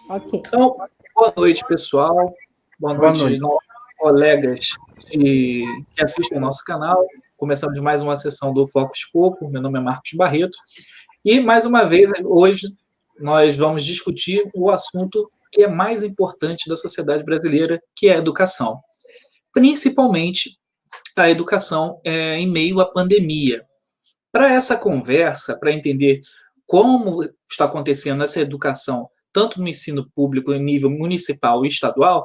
Ok. Então, boa noite, pessoal. Boa noite, nossos colegas que assistem ao nosso canal. Começamos mais uma sessão do Foco Escopo. Meu nome é Marcos Barreto. E, mais uma vez, hoje, nós vamos discutir o assunto que é mais importante da sociedade brasileira, que é a educação. Principalmente a educação em meio à pandemia. Para essa conversa, para entender como está acontecendo essa educação, tanto no ensino público em nível municipal e estadual,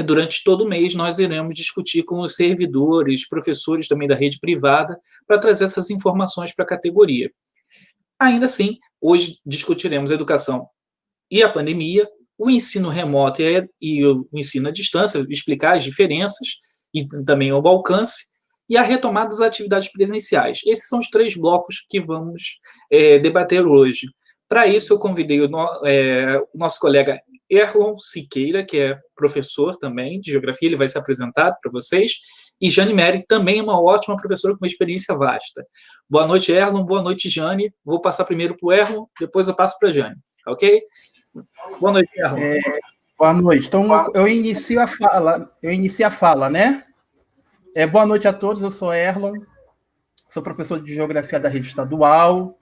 durante todo mês nós iremos discutir com os servidores, professores também da rede privada, para trazer essas informações para a categoria. Ainda assim, hoje discutiremos a educação e a pandemia, o ensino remoto e o ensino à distância, explicar as diferenças e também o alcance, e a retomada das atividades presenciais. Esses são os 3 blocos que vamos debater hoje. Para isso, eu convidei o nosso colega Erlon Siqueira, que é professor também de Geografia, ele vai se apresentar para vocês, e Jane Merrick, também uma ótima professora com uma experiência vasta. Boa noite, Erlon, boa noite, Jane. Vou passar primeiro para o Erlon, depois eu passo para a Jane, ok? Boa noite, Erlon. Boa noite. Então, eu inicio a fala, né? Boa noite a todos, eu sou Erlon, sou professor de Geografia da rede estadual.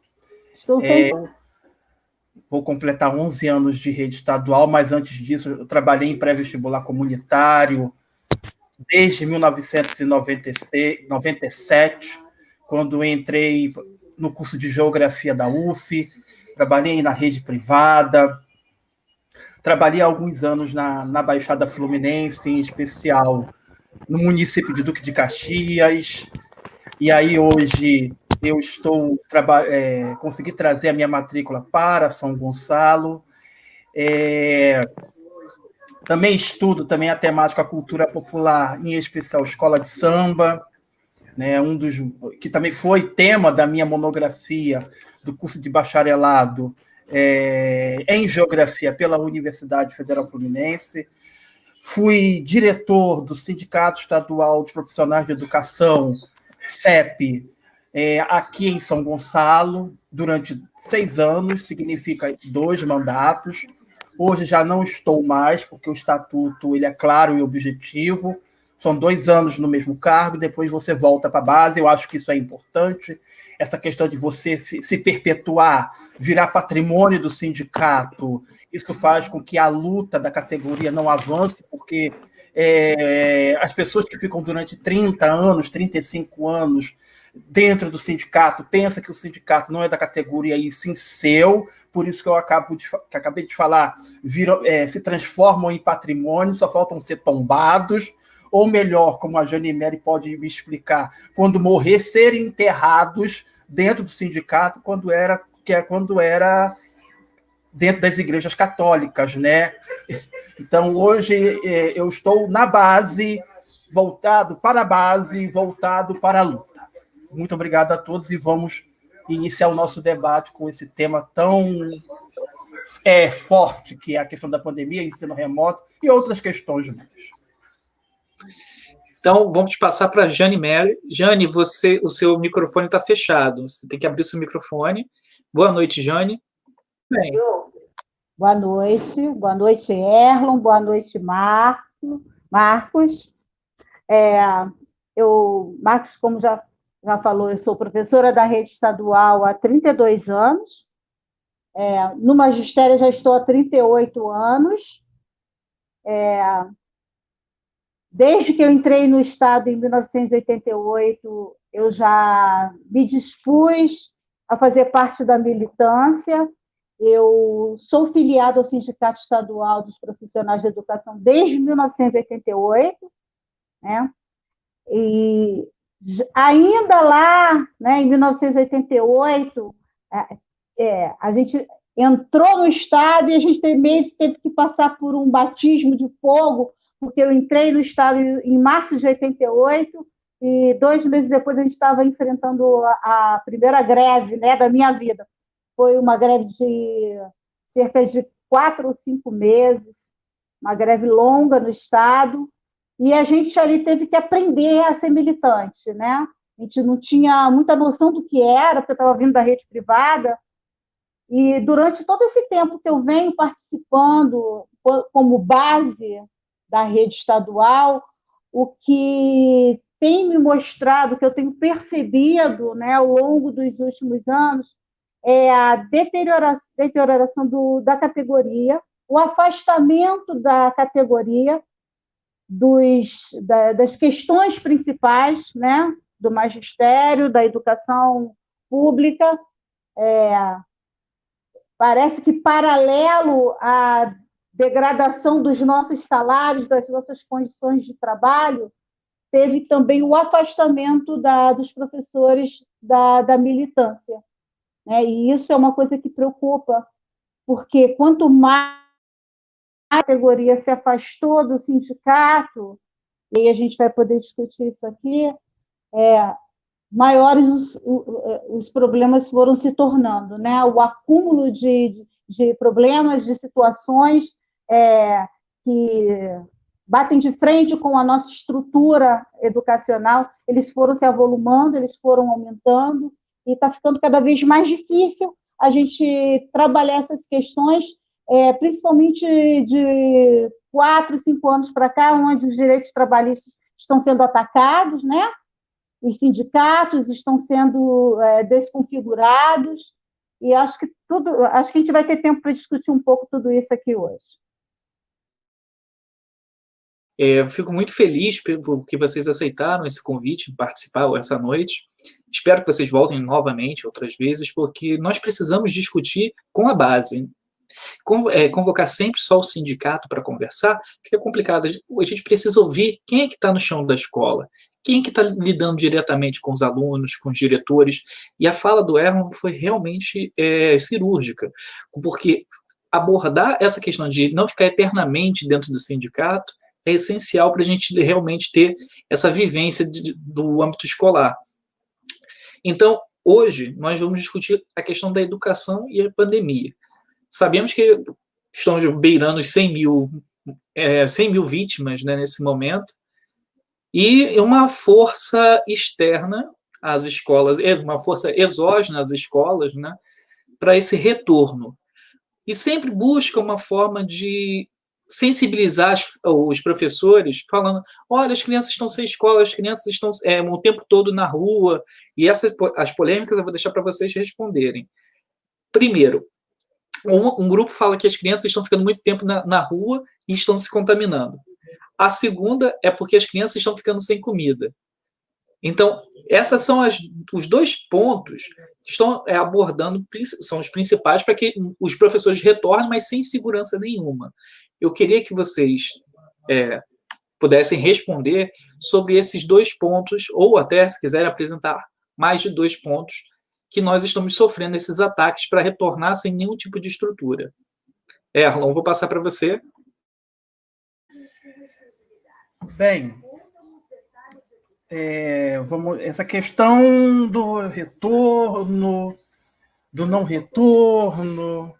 Vou completar 11 anos de rede estadual, mas antes disso eu trabalhei em pré-vestibular comunitário desde 1997, quando entrei no curso de Geografia da UF, trabalhei na rede privada, trabalhei há alguns anos na Baixada Fluminense, em especial no município de Duque de Caxias, e aí hoje eu consegui trazer a minha matrícula para São Gonçalo. Também estudo a temática, a cultura popular, em especial escola de samba, né, que também foi tema da minha monografia do curso de bacharelado em Geografia pela Universidade Federal Fluminense. Fui diretor do Sindicato Estadual de Profissionais de Educação, CEP, aqui em São Gonçalo, durante 6 anos, significa 2 mandatos. Hoje já não estou mais, porque o estatuto ele é claro e objetivo. São 2 anos no mesmo cargo, depois você volta para a base. Eu acho que isso é importante. Essa questão de você se perpetuar, virar patrimônio do sindicato, isso faz com que a luta da categoria não avance, porque as pessoas que ficam durante 30 anos, 35 anos dentro do sindicato pensam que o sindicato não é da categoria e sim seu, por isso que eu acabei de falar, se transformam em patrimônio, só faltam ser tombados, ou melhor, como a Jane Mary pode me explicar, quando morrer, serem enterrados dentro do sindicato, quando era dentro das igrejas católicas, né? Então, hoje, eu estou na base, voltado para a base, voltado para a luta. Muito obrigado a todos e vamos iniciar o nosso debate com esse tema tão forte, que é a questão da pandemia, ensino remoto e outras questões mais. Então, vamos passar para a Jane Mary. Jane, o seu microfone está fechado. Você tem que abrir o seu microfone. Boa noite, Jane. Bem. Boa noite, Erlon. Boa noite, Marcos. Marcos, como já falou, eu sou professora da rede estadual há 32 anos. No magistério já estou há 38 anos. Desde que eu entrei no Estado em 1988, eu já me dispus a fazer parte da militância. Eu sou filiada ao Sindicato Estadual dos Profissionais de Educação desde 1988, né? E ainda lá, né, em 1988, a gente entrou no Estado e a gente teve que passar por um batismo de fogo, porque eu entrei no Estado em março de 88 e 2 meses depois a gente estava enfrentando a primeira greve, né, da minha vida. Foi uma greve de cerca de 4 ou 5 meses, uma greve longa no Estado, e a gente ali teve que aprender a ser militante, né? A gente não tinha muita noção do que era, porque eu estava vindo da rede privada, E durante todo esse tempo que eu venho participando como base da rede estadual, o que tem me mostrado, que eu tenho percebido, né, ao longo dos últimos anos, é a deterioração da categoria, o afastamento da categoria das questões principais, né, do magistério, da educação pública. Parece que, paralelo à degradação dos nossos salários, das nossas condições de trabalho, teve também o afastamento dos professores da militância. Né? E isso é uma coisa que preocupa, porque quanto mais a categoria se afastou do sindicato, e aí a gente vai poder discutir isso aqui, maiores os problemas foram se tornando, né? O acúmulo de problemas, de situações que batem de frente com a nossa estrutura educacional, eles foram se avolumando, eles foram aumentando, e está ficando cada vez mais difícil a gente trabalhar essas questões, principalmente de 4, 5 anos para cá, onde os direitos trabalhistas estão sendo atacados, né? Os sindicatos estão sendo desconfigurados, e acho que a gente vai ter tempo para discutir um pouco tudo isso aqui hoje. Eu fico muito feliz que vocês aceitaram esse convite, participar essa noite. Espero que vocês voltem novamente outras vezes, porque nós precisamos discutir com a base. Convocar sempre só o sindicato para conversar fica complicado. A gente precisa ouvir quem é que está no chão da escola, quem é que está lidando diretamente com os alunos, com os diretores. E a fala do Erlon foi realmente cirúrgica, porque abordar essa questão de não ficar eternamente dentro do sindicato é essencial para a gente realmente ter essa vivência do âmbito escolar. Então, hoje, nós vamos discutir a questão da educação e a pandemia. Sabemos que estamos beirando os 100 mil vítimas, né, nesse momento, e uma força externa às escolas, uma força exógena às escolas, né, para esse retorno. E sempre busca uma forma de sensibilizar os professores, falando, olha, as crianças estão sem escola, as crianças estão o tempo todo na rua, e as polêmicas eu vou deixar para vocês responderem. Primeiro, um grupo fala que as crianças estão ficando muito tempo na rua e estão se contaminando. A segunda é porque as crianças estão ficando sem comida. Então, esses são os dois pontos que estão abordando, são os principais para que os professores retornem, mas sem segurança nenhuma. Eu queria que vocês pudessem responder sobre esses dois pontos, ou até, se quiserem, apresentar mais de 2 pontos que nós estamos sofrendo esses ataques para retornar sem nenhum tipo de estrutura. Erlon, vou passar para você. Bem, essa questão do retorno, do não retorno,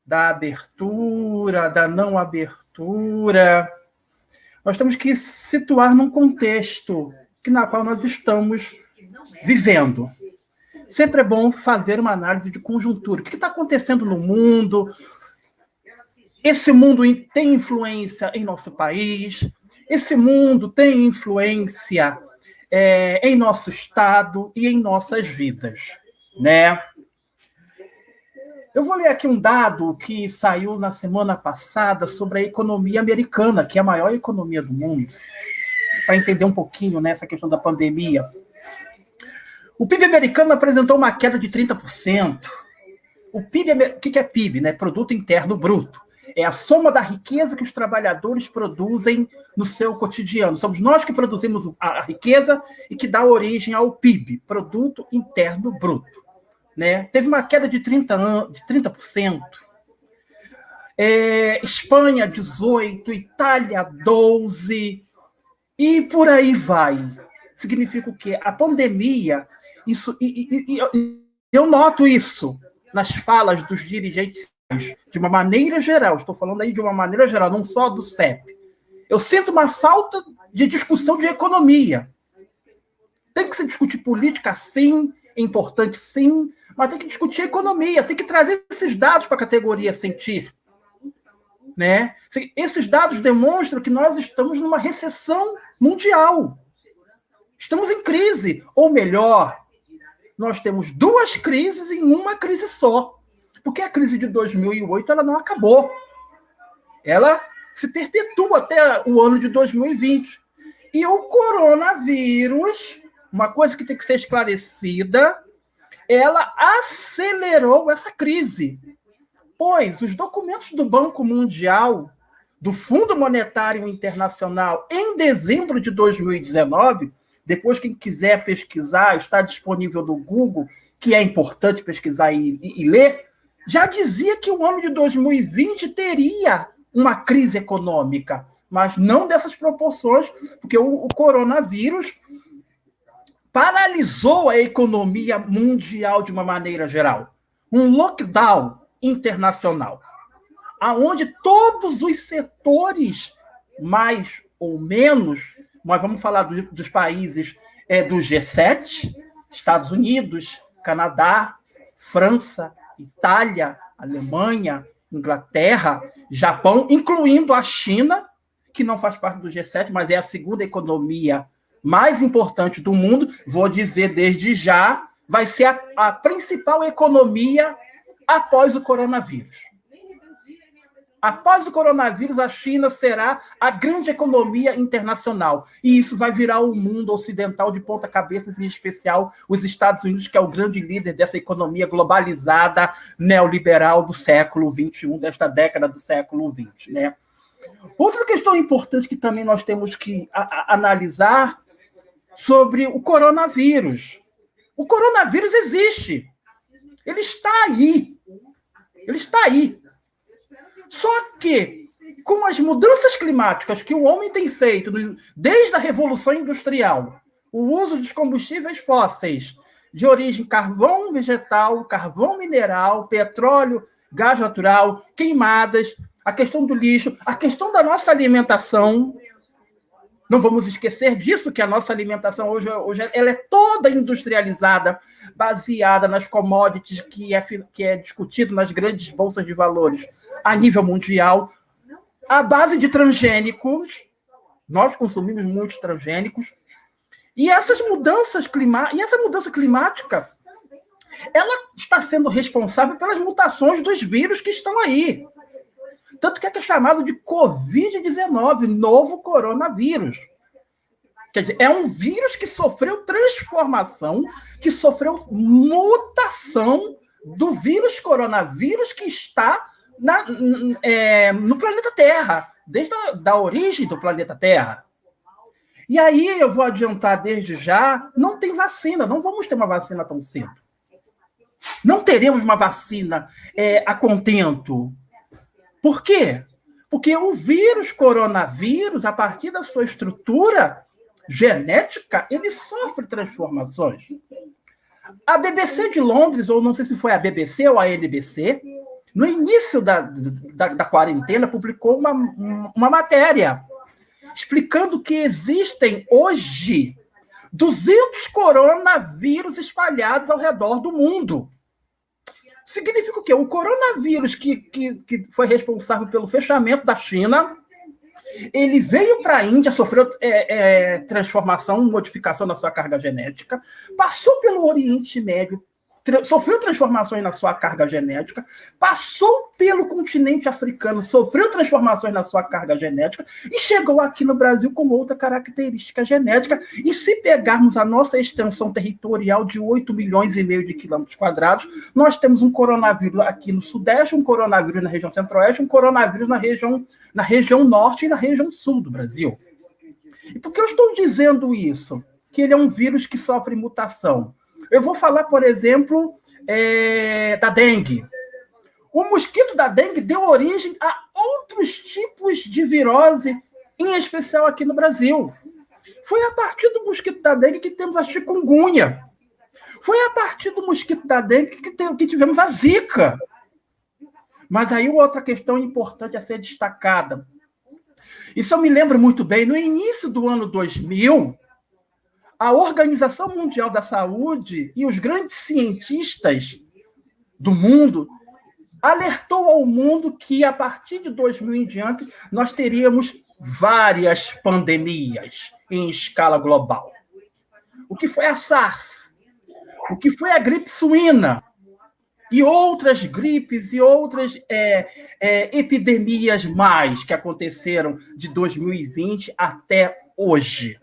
da abertura, da não abertura, nós temos que situar num contexto na qual nós estamos vivendo. Sempre é bom fazer uma análise de conjuntura. O que está acontecendo no mundo? Esse mundo tem influência em nosso país? Esse mundo tem influência em nosso estado e em nossas vidas, né? Eu vou ler aqui um dado que saiu na semana passada sobre a economia americana, que é a maior economia do mundo, para entender um pouquinho nessa questão da pandemia. O PIB americano apresentou uma queda de 30%. O que é PIB? Né? Produto Interno Bruto. É a soma da riqueza que os trabalhadores produzem no seu cotidiano. Somos nós que produzimos a riqueza e que dá origem ao PIB, Produto Interno Bruto. Né? Teve uma queda de 30%. Espanha, 18%, Itália, 12%, e por aí vai. Significa o quê? A pandemia, eu noto isso nas falas dos dirigentes, de uma maneira geral, estou falando aí de uma maneira geral, não só do CEP. Eu sinto uma falta de discussão de economia. Tem que se discutir política, sim, é importante sim, mas tem que discutir a economia, tem que trazer esses dados para a categoria sentir. Né? Esses dados demonstram que nós estamos numa recessão mundial. Estamos em crise, ou melhor, nós temos duas crises em uma crise só. Porque a crise de 2008 ela não acabou. Ela se perpetua até o ano de 2020. E o coronavírus, uma coisa que tem que ser esclarecida, ela acelerou essa crise. Pois os documentos do Banco Mundial, do Fundo Monetário Internacional, em dezembro de 2019, depois quem quiser pesquisar, está disponível no Google, que é importante pesquisar e ler, já dizia que o ano de 2020 teria uma crise econômica, mas não dessas proporções, porque o coronavírus paralisou a economia mundial de uma maneira geral. Um lockdown internacional, aonde todos os setores, mais ou menos, nós vamos falar dos países do G7, Estados Unidos, Canadá, França, Itália, Alemanha, Inglaterra, Japão, incluindo a China, que não faz parte do G7, mas é a segunda economia mais importante do mundo, vou dizer desde já, vai ser a principal economia após o coronavírus. Após o coronavírus, a China será a grande economia internacional. E isso vai virar o mundo ocidental de ponta cabeça, em especial os Estados Unidos, que é o grande líder dessa economia globalizada neoliberal do século XXI, desta década do século XX. Né? Outra questão importante que também nós temos que analisar sobre o coronavírus. O coronavírus existe. Ele está aí. Ele está aí. Só que, com as mudanças climáticas que o homem tem feito desde a Revolução Industrial, o uso dos combustíveis fósseis de origem carvão vegetal, carvão mineral, petróleo, gás natural, queimadas, a questão do lixo, a questão da nossa alimentação. Não vamos esquecer disso, que a nossa alimentação hoje ela é toda industrializada, baseada nas commodities que é discutido nas grandes bolsas de valores a nível mundial, à base de transgênicos. Nós consumimos muitos transgênicos. E essa mudança climática, ela está sendo responsável pelas mutações dos vírus que estão aí. Tanto que é chamado de Covid-19, novo coronavírus. Quer dizer, é um vírus que sofreu transformação, que sofreu mutação do vírus coronavírus que está no planeta Terra, desde a origem do planeta Terra. E aí eu vou adiantar desde já, não tem vacina, não vamos ter uma vacina tão cedo. Não teremos uma vacina a contento. Por quê? Porque o vírus coronavírus, a partir da sua estrutura genética, ele sofre transformações. A BBC de Londres, ou não sei se foi a BBC ou a NBC, no início da quarentena, publicou uma matéria explicando que existem hoje 200 coronavírus espalhados ao redor do mundo. Significa o quê? O coronavírus que foi responsável pelo fechamento da China, ele veio para a Índia, sofreu transformação, modificação na sua carga genética, passou pelo Oriente Médio, sofreu transformações na sua carga genética, passou pelo continente africano, sofreu transformações na sua carga genética e chegou aqui no Brasil com outra característica genética. E se pegarmos a nossa extensão territorial de 8,5 milhões de quilômetros quadrados, nós temos um coronavírus aqui no Sudeste, um coronavírus na região Centro-Oeste, um coronavírus na região Norte e na região Sul do Brasil. E por que eu estou dizendo isso? Que ele é um vírus que sofre mutação. Eu vou falar, por exemplo, da dengue. O mosquito da dengue deu origem a outros tipos de virose, em especial aqui no Brasil. Foi a partir do mosquito da dengue que temos a chikungunya. Foi a partir do mosquito da dengue que tivemos a zika. Mas aí outra questão importante a ser destacada. Isso eu me lembro muito bem. No início do ano 2000... a Organização Mundial da Saúde e os grandes cientistas do mundo alertou ao mundo que, a partir de 2000 em diante, nós teríamos várias pandemias em escala global. O que foi a SARS, o que foi a gripe suína, e outras gripes e outras epidemias mais que aconteceram de 2020 até hoje.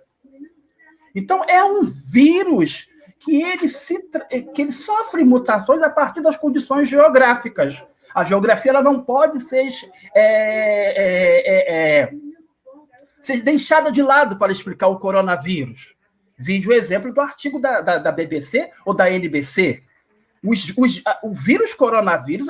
Então, é um vírus que ele sofre mutações a partir das condições geográficas. A geografia ela não pode ser deixada de lado para explicar o coronavírus. Vide o exemplo do artigo da BBC ou da NBC. O vírus coronavírus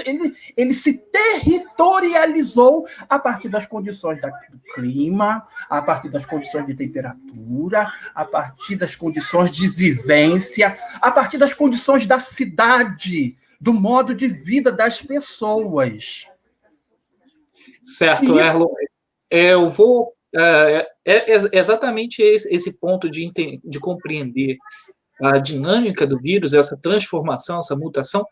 ele se territorializou a partir das condições do clima, a partir das condições de temperatura, a partir das condições de vivência, a partir das condições da cidade, do modo de vida das pessoas. Certo, Erlon. Eu vou... exatamente esse ponto de compreender a dinâmica do vírus, essa transformação, essa mutação,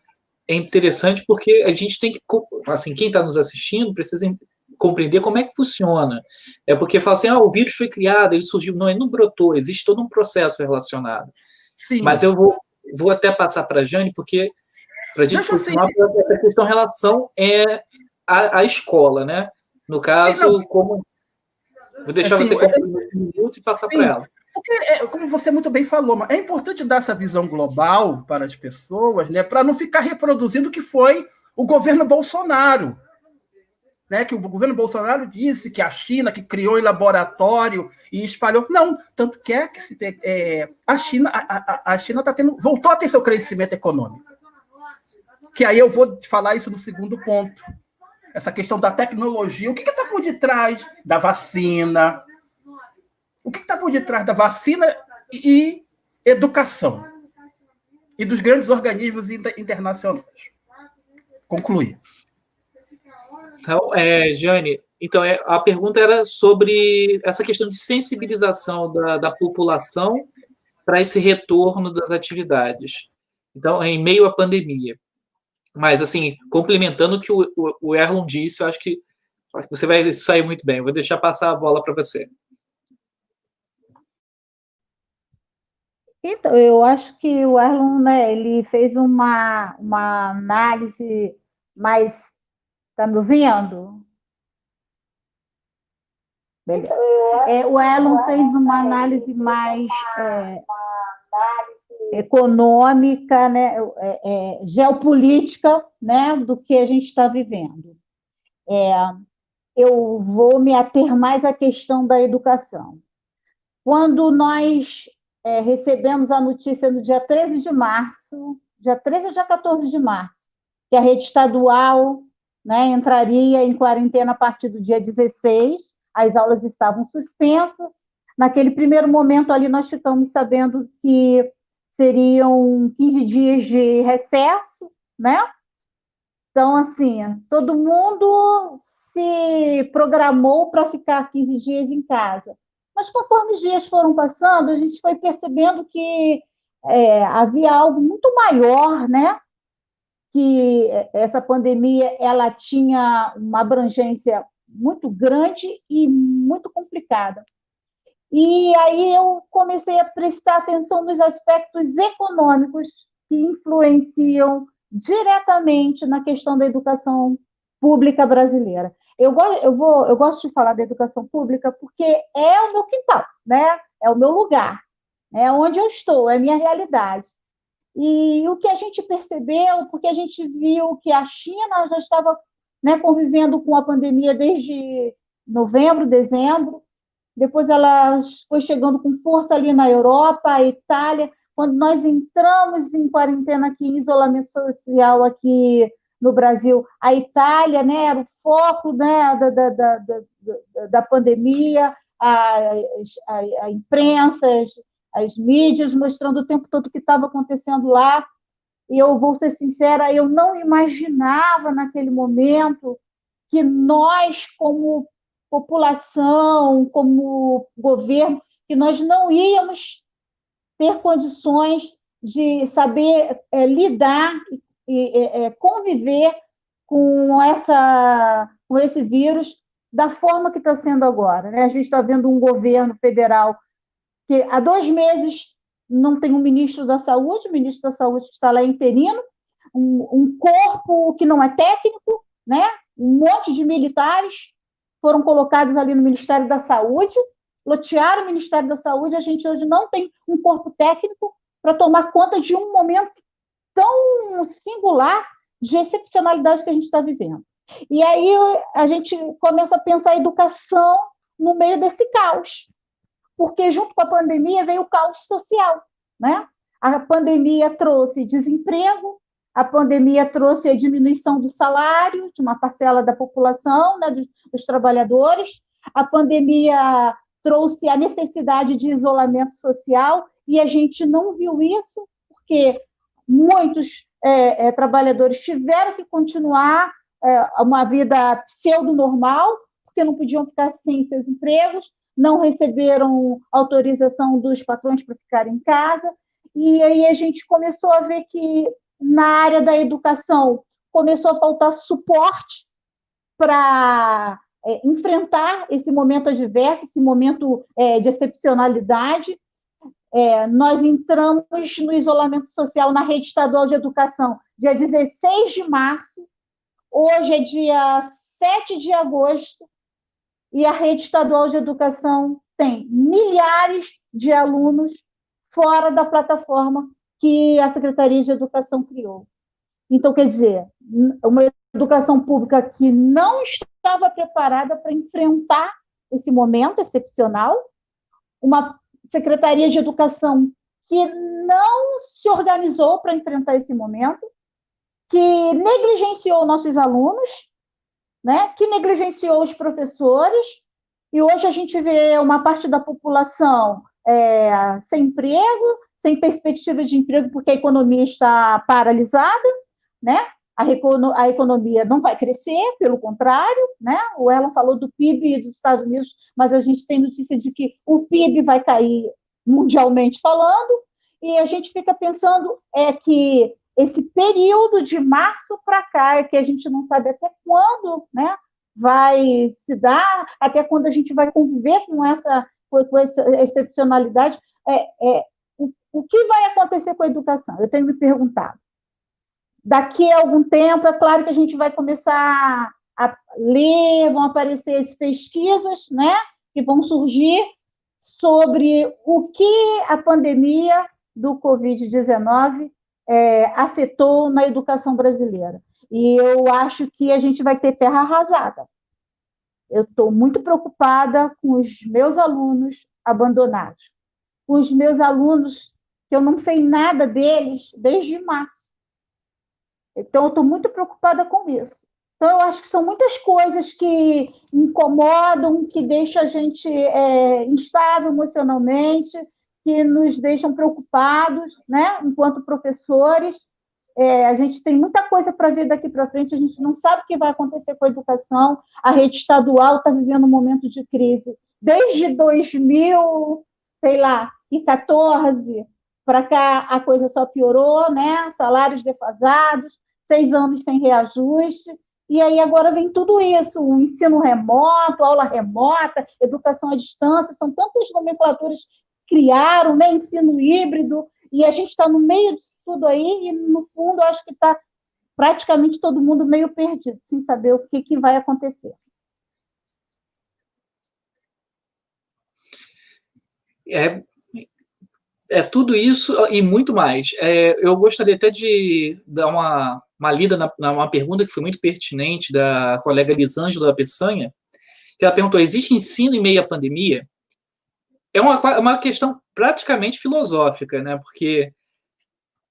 é interessante porque a gente tem que, assim, quem está nos assistindo precisa compreender como é que funciona. É porque fala assim, o vírus foi criado, ele surgiu, não, ele não brotou, existe todo um processo relacionado. Sim. Mas eu vou até passar para a Jane, porque para a gente continuar essa questão em relação à escola, né? No caso, como... Vou deixar você concluir esse minuto e passar para ela. Porque, como você muito bem falou, é importante dar essa visão global para as pessoas, né, para não ficar reproduzindo o que foi o governo Bolsonaro. Né, que o governo Bolsonaro disse que a China, que criou em laboratório e espalhou. Não, tanto que a China voltou a ter seu crescimento econômico. Que aí eu vou falar isso no segundo ponto. Essa questão da tecnologia. O que está por detrás da vacina? O que está por detrás da vacina e educação? E dos grandes organismos internacionais? Concluir. Então, Jane, a pergunta era sobre essa questão de sensibilização da população para esse retorno das atividades. Então, em meio à pandemia. Mas, assim, complementando o que o Erlon disse, eu acho que você vai sair muito bem. Vou deixar passar a bola para você. Então, eu acho que o Erlon, né, ele fez uma análise mais... Está me ouvindo? Beleza. O Erlon fez uma análise mais econômica, né, geopolítica, né, do que a gente está vivendo. Eu vou me ater mais à questão da educação. Quando nós recebemos a notícia no dia 13 de março, dia 13 ou dia 14 de março, que a rede estadual, né, entraria em quarentena a partir do dia 16, as aulas estavam suspensas. Naquele primeiro momento ali, nós ficamos sabendo que seriam 15 dias de recesso, né? Então, assim, todo mundo se programou para ficar 15 dias em casa. Mas conforme os dias foram passando, a gente foi percebendo que havia algo muito maior, né? Que essa pandemia ela tinha uma abrangência muito grande e muito complicada. E aí eu comecei a prestar atenção nos aspectos econômicos que influenciam diretamente na questão da educação pública brasileira. Eu gosto de falar da educação pública porque é o meu quintal, né? É o meu lugar, é onde eu estou, é a minha realidade. E o que a gente percebeu, porque a gente viu que a China já estava, né, convivendo com a pandemia desde novembro, dezembro, depois ela foi chegando com força ali na Europa, a Itália. Quando nós entramos em quarentena aqui, em isolamento social aqui no Brasil, a Itália, né, era o foco, né, da pandemia, a imprensa, as mídias mostrando o tempo todo o que estava acontecendo lá. E eu vou ser sincera, eu não imaginava naquele momento que nós, como população, como governo, que nós não íamos ter condições de saber lidar e conviver com esse vírus da forma que está sendo agora, né? A gente está vendo um governo federal que há 2 meses não tem um ministro da Saúde, o ministro da Saúde está lá interino, um corpo que não é técnico, né? Um monte de militares foram colocados ali no Ministério da Saúde, lotearam o Ministério da Saúde, a gente hoje não tem um corpo técnico para tomar conta de um momento tão singular de excepcionalidade que a gente está vivendo. E aí a gente começa a pensar a educação no meio desse caos, porque junto com a pandemia veio o caos social, né? A pandemia trouxe desemprego, a pandemia trouxe a diminuição do salário de uma parcela da população, né, dos trabalhadores, a pandemia trouxe a necessidade de isolamento social, e a gente não viu isso, porque muitos trabalhadores tiveram que continuar uma vida pseudo-normal, porque não podiam ficar sem seus empregos, não receberam autorização dos patrões para ficar em casa, e aí a gente começou a ver que na área da educação começou a faltar suporte para enfrentar esse momento adverso, esse momento de excepcionalidade. Nós entramos no isolamento social na rede estadual de educação dia 16 de março, hoje é dia 7 de agosto, e a rede estadual de educação tem milhares de alunos fora da plataforma que a Secretaria de Educação criou. Então, quer dizer, uma educação pública que não estava preparada para enfrentar esse momento excepcional, uma Secretaria de Educação que não se organizou para enfrentar esse momento, que negligenciou nossos alunos, né, que negligenciou os professores, e hoje a gente vê uma parte da população sem emprego, sem perspectiva de emprego, porque a economia está paralisada, né? A economia não vai crescer, pelo contrário, né? O Elon falou do PIB dos Estados Unidos, mas a gente tem notícia de que o PIB vai cair mundialmente falando, e a gente fica pensando que esse período de março para cá, que a gente não sabe até quando, né, vai se dar, até quando a gente vai conviver com essa excepcionalidade, o que vai acontecer com a educação? Eu tenho me perguntado. Daqui a algum tempo, é claro que a gente vai começar a ler, vão aparecer as pesquisas, né, que vão surgir sobre o que a pandemia do Covid-19 afetou na educação brasileira. E eu acho que a gente vai ter terra arrasada. Eu estou muito preocupada com os meus alunos abandonados, com os meus alunos que eu não sei nada deles desde março. Então, eu estou muito preocupada com isso. Então, eu acho que são muitas coisas que incomodam, que deixam a gente instável emocionalmente, que nos deixam preocupados, né, enquanto professores. A gente tem muita coisa para ver daqui para frente, a gente não sabe o que vai acontecer com a educação. A rede estadual está vivendo um momento de crise. Desde 2014 para cá, a coisa só piorou, né? Salários defasados, 6 anos sem reajuste, e aí agora vem tudo isso, o ensino remoto, aula remota, educação à distância, são tantas nomenclaturas que criaram, né? Ensino híbrido, e a gente está no meio disso tudo aí, e no fundo eu acho que está praticamente todo mundo meio perdido, sem saber o que vai acontecer. Tudo isso e muito mais. Eu gostaria até de dar uma lida numa pergunta que foi muito pertinente da colega Lisângela Peçanha, que ela perguntou: existe ensino em meio à pandemia? É uma questão praticamente filosófica, né? Porque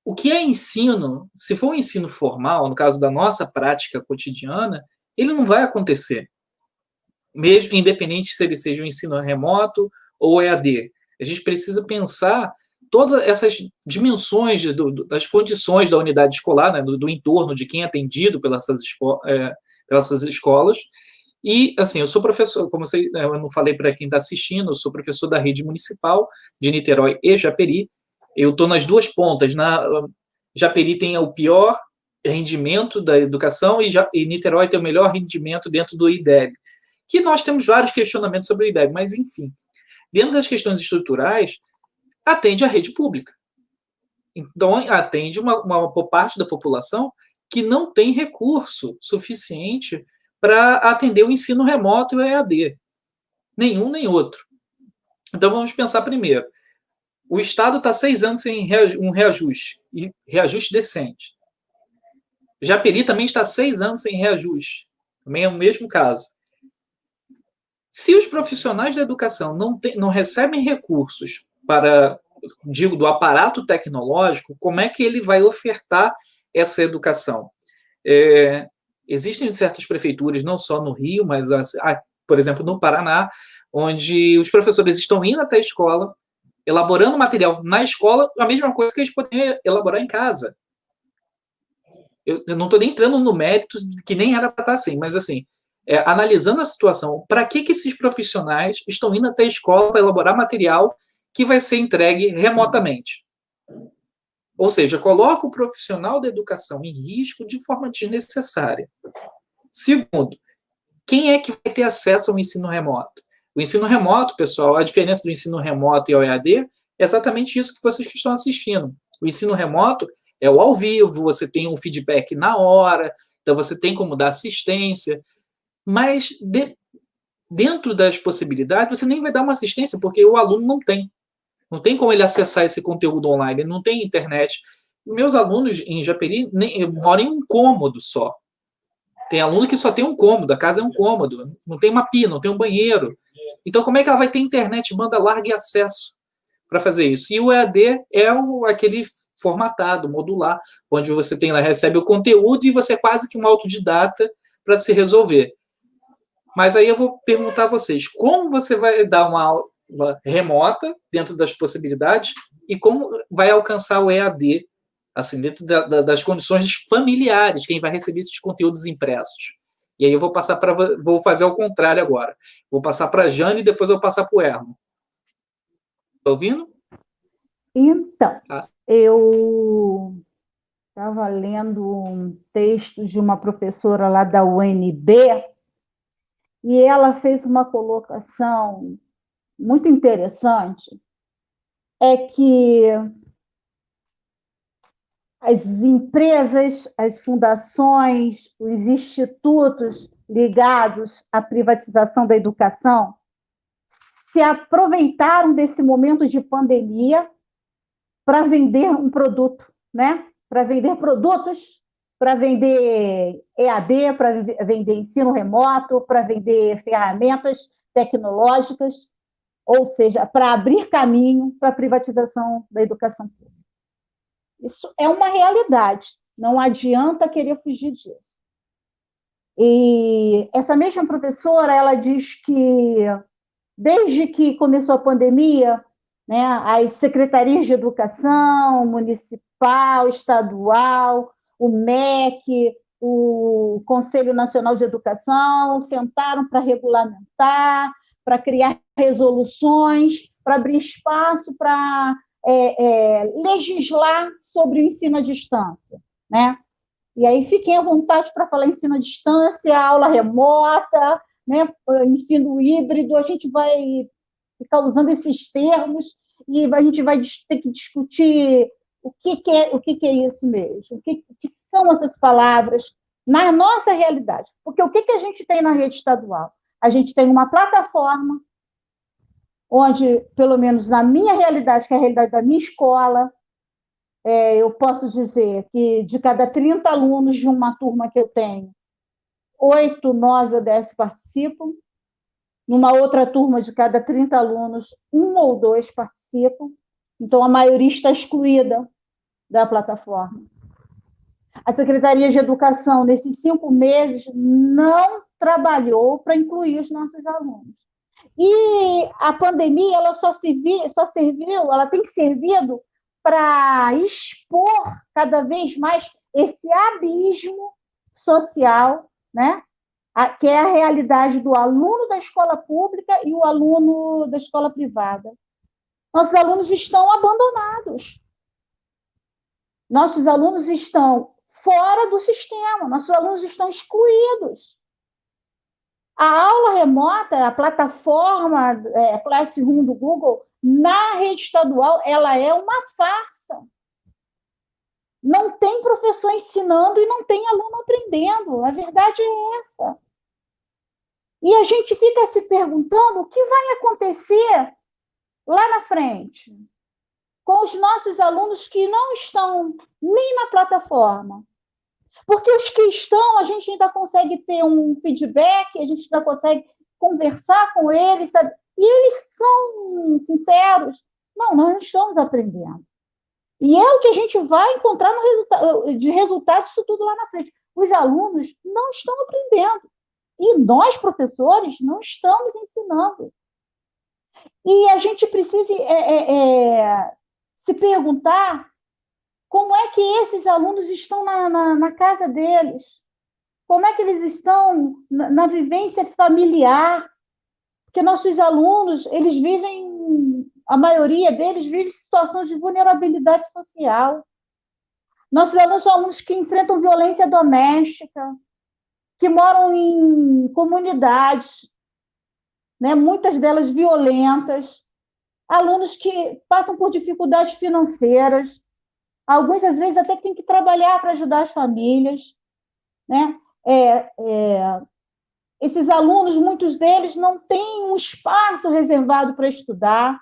o que é ensino, se for um ensino formal, no caso da nossa prática cotidiana, ele não vai acontecer, mesmo independente se ele seja um ensino remoto ou EAD. A gente precisa pensar todas essas dimensões das condições da unidade escolar, né, do entorno de quem é atendido pelas escolas. E, assim, eu sou professor, como eu não falei para quem está assistindo, eu sou professor da rede municipal de Niterói e Japeri, Eu estou nas duas pontas. Japeri tem o pior rendimento da educação e Niterói tem o melhor rendimento dentro do IDEB. Que nós temos vários questionamentos sobre o IDEB, mas, enfim, dentro das questões estruturais, atende a rede pública. Então, atende uma parte da população que não tem recurso suficiente para atender o ensino remoto e o EAD. Nenhum nem outro. Então, vamos pensar primeiro. O Estado está 6 anos sem um reajuste, e reajuste decente. Japeri também está 6 anos sem reajuste. Também é o mesmo caso. Se os profissionais da educação não recebem recursos do aparato tecnológico, como é que ele vai ofertar essa educação? Existem certas prefeituras, não só no Rio, mas, por exemplo, no Paraná, onde os professores estão indo até a escola, elaborando material na escola, a mesma coisa que eles podem elaborar em casa. Eu não estou nem entrando no mérito, que nem era para estar assim, mas assim, analisando a situação, para que esses profissionais estão indo até a escola para elaborar material que vai ser entregue remotamente? Ou seja, coloca o profissional da educação em risco de forma desnecessária. Segundo, quem é que vai ter acesso ao ensino remoto? O ensino remoto, pessoal, a diferença do ensino remoto e ao EAD é exatamente isso que vocês que estão assistindo. O ensino remoto é o ao vivo, você tem um feedback na hora, então você tem como dar assistência, mas dentro das possibilidades, você nem vai dar uma assistência, porque o aluno não tem. Não tem como ele acessar esse conteúdo online, ele não tem internet. Meus alunos em Japeri moram em um cômodo só. Tem aluno que só tem um cômodo, a casa é um cômodo, não tem uma pia, não tem um banheiro. Então, como é que ela vai ter internet, banda larga e acesso para fazer isso? E o EAD é aquele formatado, modular, onde você recebe o conteúdo e você é quase que um autodidata para se resolver. Mas aí eu vou perguntar a vocês, como você vai dar uma aula remota, dentro das possibilidades, e como vai alcançar o EAD, assim, dentro das condições familiares, quem vai receber esses conteúdos impressos? E aí eu vou fazer ao contrário agora. Vou passar para a Jane e depois eu vou passar para o Erno. Está ouvindo? Então, eu estava lendo um texto de uma professora lá da UNB e ela fez uma colocação muito interessante, é que as empresas, as fundações, os institutos ligados à privatização da educação se aproveitaram desse momento de pandemia para vender um produto, né? Para vender produtos, para vender EAD, para vender ensino remoto, para vender ferramentas tecnológicas, ou seja, para abrir caminho para a privatização da educação pública. Isso é uma realidade, não adianta querer fugir disso. E essa mesma professora, ela diz que, desde que começou a pandemia, né, as secretarias de educação, municipal, estadual, o MEC, o Conselho Nacional de Educação, sentaram para regulamentar, para criar resoluções, para abrir espaço para legislar sobre o ensino à distância, né? E aí fiquem à vontade para falar ensino à distância, aula remota, né? Ensino híbrido, a gente vai ficar usando esses termos e a gente vai ter que discutir o que é isso mesmo, o que são essas palavras na nossa realidade. Porque o que a gente tem na rede estadual? A gente tem uma plataforma onde, pelo menos na minha realidade, que é a realidade da minha escola, eu posso dizer que de cada 30 alunos de uma turma que eu tenho, 8, 9 ou 10 participam. Numa outra turma, de cada 30 alunos, 1 ou 2 participam. Então, a maioria está excluída da plataforma. A Secretaria de Educação, nesses 5 meses, não trabalhou para incluir os nossos alunos. E a pandemia, ela ela tem servido para expor cada vez mais esse abismo social, né? Que é a realidade do aluno da escola pública e o aluno da escola privada. Nossos alunos estão abandonados. Nossos alunos estão fora do sistema, nossos alunos estão excluídos. A aula remota, a plataforma Classroom do Google, na rede estadual, ela é uma farsa. Não tem professor ensinando e não tem aluno aprendendo. A verdade é essa. E a gente fica se perguntando o que vai acontecer lá na frente com os nossos alunos que não estão nem na plataforma. Porque os que estão, a gente ainda consegue ter um feedback, a gente ainda consegue conversar com eles, sabe? E eles são sinceros. Não, nós não estamos aprendendo. E é o que a gente vai encontrar de resultado disso tudo lá na frente. Os alunos não estão aprendendo. E nós, professores, não estamos ensinando. E a gente precisa se perguntar como é que esses alunos estão na casa deles, como é que eles estão na vivência familiar, porque nossos alunos, eles vivem, a maioria deles vive situações de vulnerabilidade social. Nossos alunos são alunos que enfrentam violência doméstica, que moram em comunidades, né, muitas delas violentas, alunos que passam por dificuldades financeiras, alguns, às vezes, até têm que trabalhar para ajudar as famílias, né? Esses alunos, muitos deles, não têm um espaço reservado para estudar.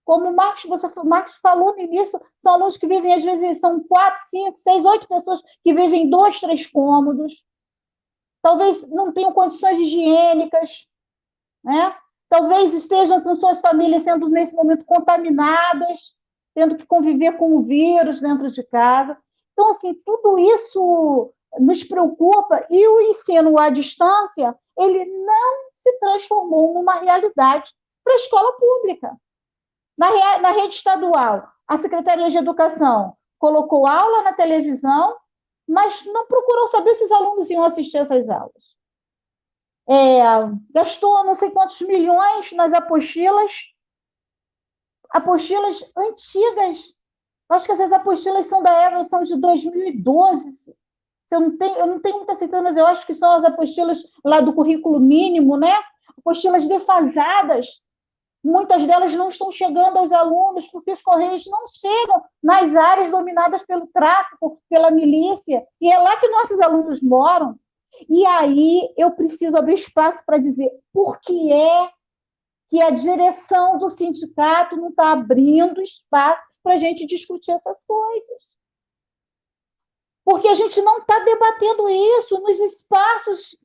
Como o Marcos falou no início, são alunos que vivem, às vezes, são 4, 5, 6, 8 pessoas que vivem em 2, 3 cômodos. Talvez não tenham condições higiênicas, né? Talvez estejam com suas famílias sendo, nesse momento, contaminadas, tendo que conviver com o vírus dentro de casa. Então, assim, tudo isso nos preocupa e o ensino à distância, ele não se transformou numa realidade para a escola pública. Na rede estadual, a Secretaria de Educação colocou aula na televisão, mas não procurou saber se os alunos iam assistir essas aulas. Gastou não sei quantos milhões nas apostilas antigas. Acho que essas apostilas são são de 2012. Eu não tenho muita certeza, mas eu acho que são as apostilas lá do currículo mínimo, né? Apostilas defasadas. Muitas delas não estão chegando aos alunos, porque os correios não chegam nas áreas dominadas pelo tráfico, pela milícia, e é lá que nossos alunos moram. E aí eu preciso abrir espaço para dizer por que é que a direção do sindicato não está abrindo espaço para a gente discutir essas coisas. Porque a gente não está debatendo isso nos espaços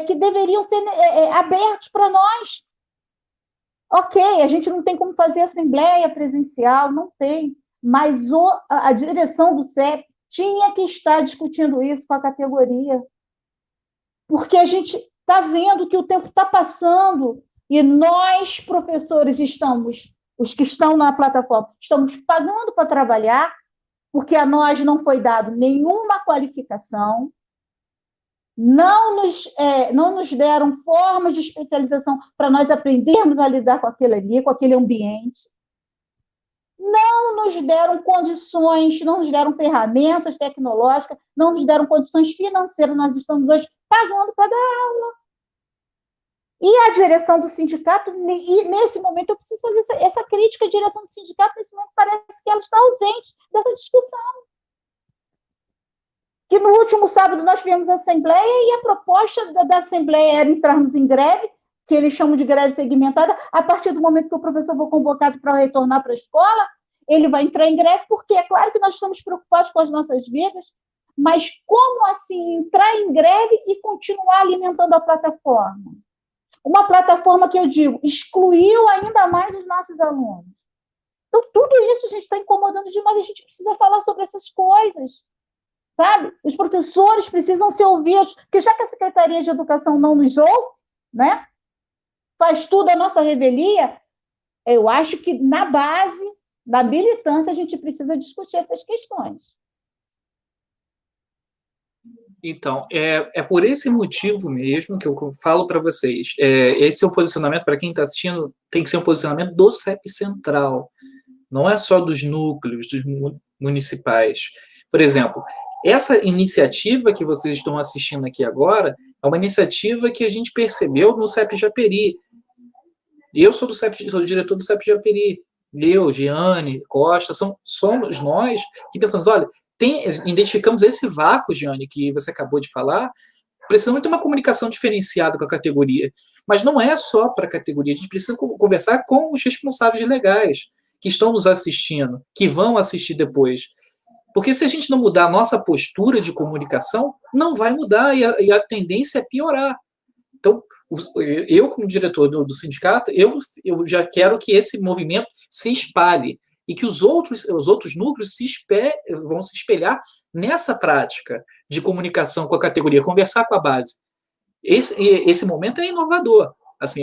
que deveriam ser abertos para nós. Ok, a gente não tem como fazer assembleia presencial, não tem, mas a direção do CEP tinha que estar discutindo isso com a categoria. Porque a gente está vendo que o tempo está passando e nós, professores, os que estão na plataforma, estamos pagando para trabalhar, porque a nós não foi dado nenhuma qualificação, não nos deram formas de especialização para nós aprendermos a lidar com aquilo ali, com aquele ambiente, não nos deram condições, não nos deram ferramentas tecnológicas, não nos deram condições financeiras, nós estamos hoje pagando para dar aula. E a direção do sindicato, e nesse momento eu preciso fazer essa crítica à direção do sindicato, nesse momento parece que ela está ausente dessa discussão. Que no último sábado nós tivemos a assembleia e a proposta da assembleia era entrarmos em greve, que eles chamam de greve segmentada, a partir do momento que o professor for convocado para retornar para a escola, ele vai entrar em greve, porque é claro que nós estamos preocupados com as nossas vidas, mas como assim entrar em greve e continuar alimentando a plataforma? Uma plataforma que, eu digo, excluiu ainda mais os nossos alunos. Então, tudo isso a gente está incomodando demais, a gente precisa falar sobre essas coisas, sabe? Os professores precisam ser ouvidos, porque já que a Secretaria de Educação não nos ouve, né, faz tudo a nossa revelia, eu acho que na base da militância a gente precisa discutir essas questões. Então, é por esse motivo mesmo que eu falo para vocês. Esse é o posicionamento, para quem está assistindo, tem que ser um posicionamento do CEP Central, não é só dos núcleos, dos municipais. Por exemplo, essa iniciativa que vocês estão assistindo aqui agora é uma iniciativa que a gente percebeu no CEP Japeri. Eu sou o diretor do CEP Japeri. Eu, Giane, Costa, somos nós que pensamos, olha, identificamos esse vácuo, Giane, que você acabou de falar, precisamos ter uma comunicação diferenciada com a categoria. Mas não é só para a categoria, a gente precisa conversar com os responsáveis legais que estão nos assistindo, que vão assistir depois. Porque se a gente não mudar a nossa postura de comunicação, não vai mudar e a tendência é piorar. Então, eu como diretor do sindicato, eu já quero que esse movimento se espalhe e que os outros núcleos vão se espelhar nessa prática de comunicação com a categoria, conversar com a base. Esse momento é inovador. Assim,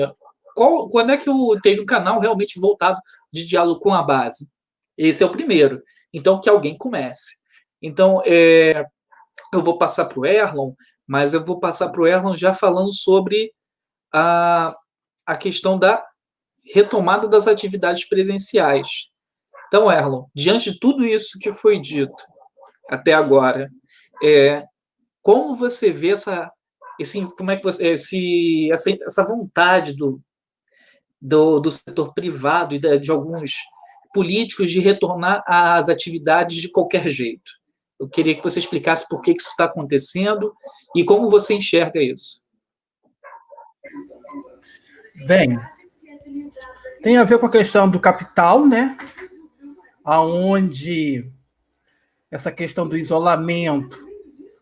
quando é que teve um canal realmente voltado de diálogo com a base? Esse é o primeiro. Então, que alguém comece. Então, eu vou passar para o Erlon, mas eu vou passar para o Erlon já falando sobre a questão da retomada das atividades presenciais. Então, Erlon, diante de tudo isso que foi dito até agora, como você vê essa vontade do setor privado e de alguns políticos de retornar às atividades de qualquer jeito? Eu queria que você explicasse por que isso está acontecendo e como você enxerga isso. Bem, tem a ver com a questão do capital, né? Aonde essa questão do isolamento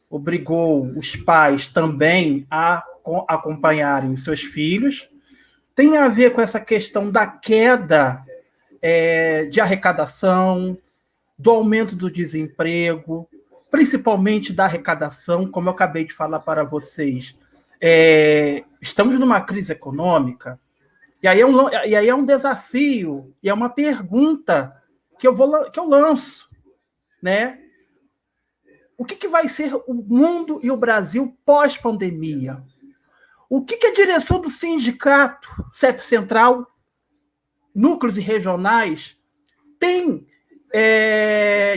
obrigou os pais também a acompanharem seus filhos. Tem a ver com essa questão da queda de arrecadação, do aumento do desemprego, principalmente da arrecadação, como eu acabei de falar para vocês. Estamos numa crise econômica, e aí é um desafio, e é uma pergunta que eu lanço, né? O que vai ser o mundo e o Brasil pós-pandemia? O que a direção do sindicato, CEP Central, núcleos e regionais, tem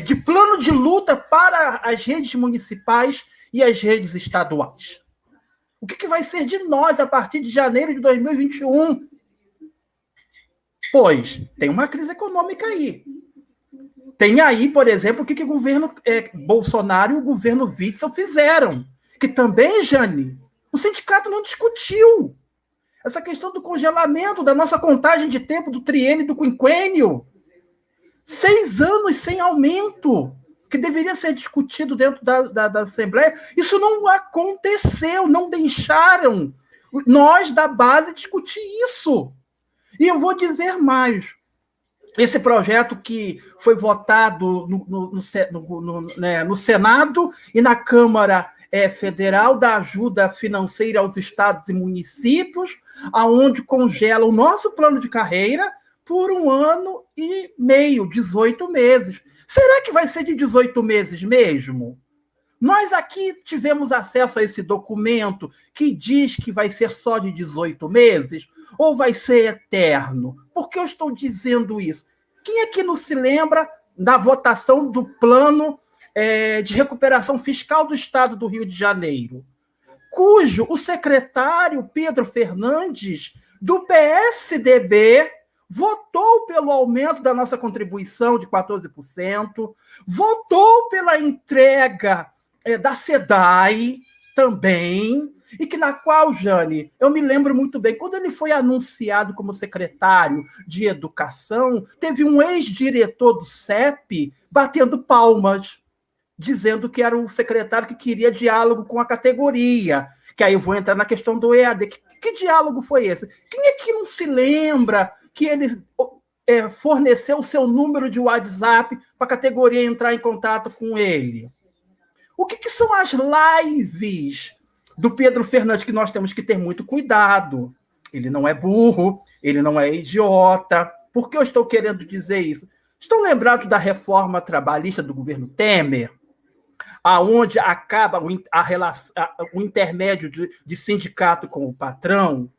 de plano de luta para as redes municipais e as redes estaduais? O que vai ser de nós a partir de janeiro de 2021? Pois tem uma crise econômica aí. Tem aí, por exemplo, o que o governo Bolsonaro e o governo Witzel fizeram. Que também, Jane, o sindicato não discutiu. Essa questão do congelamento da nossa contagem de tempo do triênio e do quinquênio. 6 anos sem aumento, que deveria ser discutido dentro da Assembleia. Isso não aconteceu, não deixaram nós da base discutir isso. E eu vou dizer mais. Esse projeto que foi votado no Senado e na Câmara Federal da ajuda financeira aos estados e municípios, aonde congela o nosso plano de carreira por 1 ano e meio, 18 meses. Será que vai ser de 18 meses mesmo? Nós aqui tivemos acesso a esse documento que diz que vai ser só de 18 meses ou vai ser eterno? Por que eu estou dizendo isso? Quem aqui não se lembra da votação do plano de recuperação fiscal do Estado do Rio de Janeiro, cujo o secretário Pedro Fernandes, do PSDB, votou pelo aumento da nossa contribuição de 14%, votou pela entrega da SEDAI também, e que na qual, Jane, eu me lembro muito bem, quando ele foi anunciado como secretário de Educação, teve um ex-diretor do CEP batendo palmas, dizendo que era o secretário que queria diálogo com a categoria, que aí eu vou entrar na questão do EAD. Que diálogo foi esse? Quem é que não se lembra que ele forneceu o seu número de WhatsApp para a categoria entrar em contato com ele? O que são as lives do Pedro Fernandes, que nós temos que ter muito cuidado? Ele não é burro, ele não é idiota. Por que eu estou querendo dizer isso? Estão lembrados da reforma trabalhista do governo Temer, aonde acaba o intermédio de sindicato com o patrão?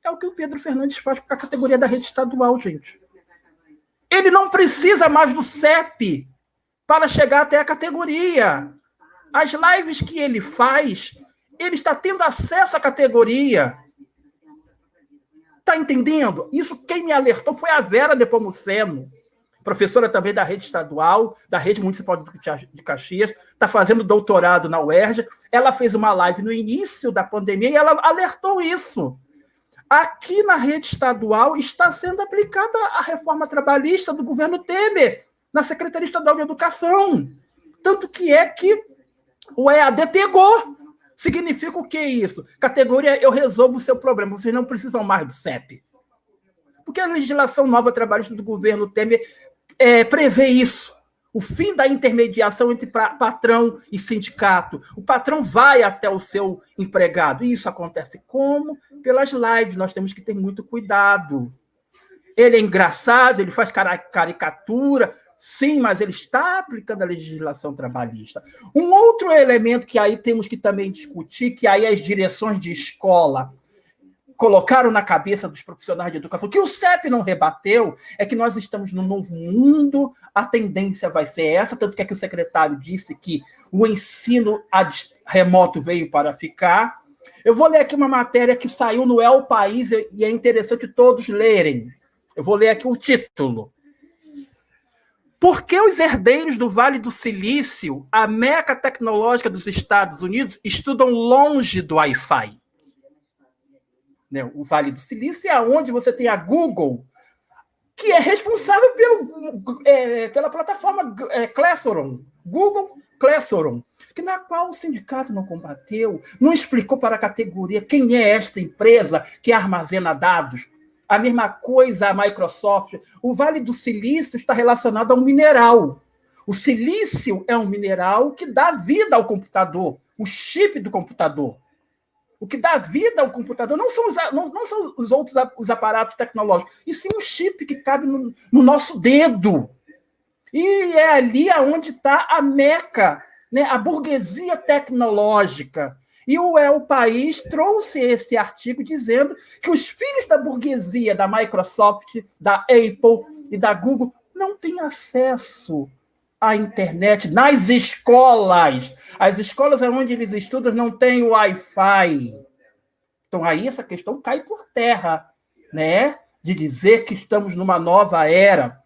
É o que o Pedro Fernandes faz com a categoria da rede estadual, gente. Ele não precisa mais do CEP para chegar até a categoria. As lives que ele faz, ele está tendo acesso à categoria. Está entendendo? Isso quem me alertou foi a Vera Nepomuceno, professora também da rede estadual, da rede municipal de Caxias, está fazendo doutorado na UERJ. Ela fez uma live no início da pandemia e ela alertou isso. Aqui na rede estadual está sendo aplicada a reforma trabalhista do governo Temer, na Secretaria Estadual de Educação. Tanto que o EAD pegou. Significa o que isso? Categoria, eu resolvo o seu problema, vocês não precisam mais do CEP. Porque a legislação nova trabalhista do governo Temer prevê isso. O fim da intermediação entre patrão e sindicato. O patrão vai até o seu empregado. E isso acontece como? Pelas lives. Nós temos que ter muito cuidado. Ele é engraçado, ele faz caricatura. Sim, mas ele está aplicando a legislação trabalhista. Um outro elemento que aí temos que também discutir, que aí as direções de escola colocaram na cabeça dos profissionais de educação, que o CEP não rebateu, é que nós estamos num novo mundo, a tendência vai ser essa, tanto que o secretário disse que o ensino remoto veio para ficar. Eu vou ler aqui uma matéria que saiu no El País e é interessante todos lerem. Eu vou ler aqui o título. Por que os herdeiros do Vale do Silício, a meca tecnológica dos Estados Unidos, estudam longe do Wi-Fi? O Vale do Silício é onde você tem a Google, que é responsável pela plataforma Classroom, Google Classroom, na qual o sindicato não combateu, não explicou para a categoria quem é esta empresa que armazena dados. A mesma coisa a Microsoft. O Vale do Silício está relacionado a um mineral. O silício é um mineral que dá vida ao computador, o chip do computador. O que dá vida ao computador não são os outros os aparatos tecnológicos, e sim um chip que cabe no nosso dedo. E é ali onde está a meca, né, a burguesia tecnológica. E o País trouxe esse artigo dizendo que os filhos da burguesia, da Microsoft, da Apple e da Google, não têm acesso à internet nas escolas. As escolas onde eles estudam não têm Wi-Fi. Então, aí essa questão cai por terra, né? De dizer que estamos numa nova era.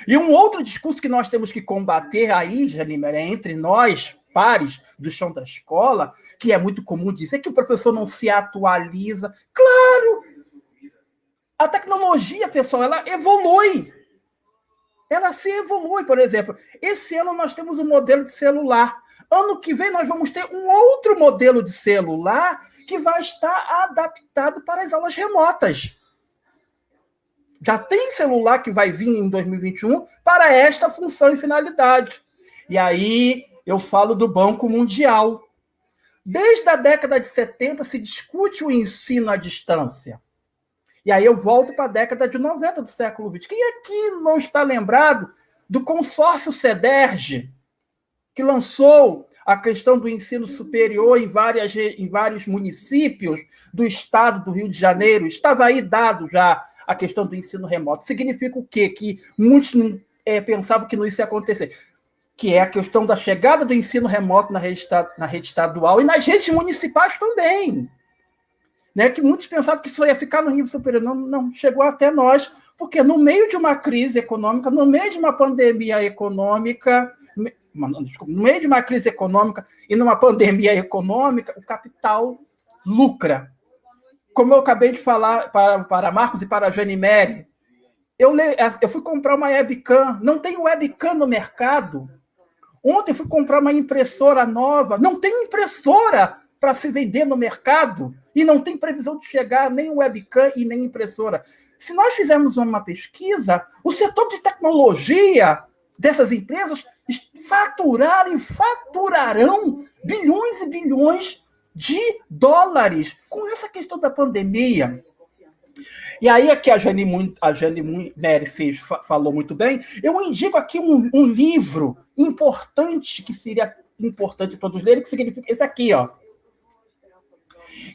E um outro discurso que nós temos que combater aí, Janimere, entre nós, pares do chão da escola, que é muito comum dizer que o professor não se atualiza. Claro! A tecnologia, pessoal, ela evolui. Ela se evolui, por exemplo. Esse ano nós temos um modelo de celular. Ano que vem nós vamos ter um outro modelo de celular que vai estar adaptado para as aulas remotas. Já tem celular que vai vir em 2021 para esta função e finalidade. E aí eu falo do Banco Mundial. Desde a década de 70 se discute o ensino à distância. E aí eu volto para a década de 90 do século XX. Quem aqui não está lembrado do consórcio CEDERJ, que lançou a questão do ensino superior em vários municípios do estado do Rio de Janeiro? Estava aí dado já a questão do ensino remoto. Significa o quê? Que muitos pensavam que não isso ia acontecer. Que é a questão da chegada do ensino remoto na rede estadual e nas redes municipais também. Né? Que muitos pensavam que isso ia ficar no nível superior. Não, chegou até nós, porque no meio de uma crise econômica, no meio de uma pandemia econômica, no meio de uma crise econômica e numa pandemia econômica, o capital lucra. Como eu acabei de falar para Marcos e para a Janimere, eu fui comprar uma webcam, não tem webcam no mercado. Ontem eu fui comprar uma impressora nova, não tem impressora para se vender no mercado e não tem previsão de chegar nem webcam e nem impressora. Se nós fizermos uma pesquisa, o setor de tecnologia dessas empresas faturaram e faturarão bilhões e bilhões de dólares com essa questão da pandemia. E aí aqui a Janimere falou muito bem, eu indico aqui um livro importante, que seria importante todos lerem, que significa esse aqui, ó.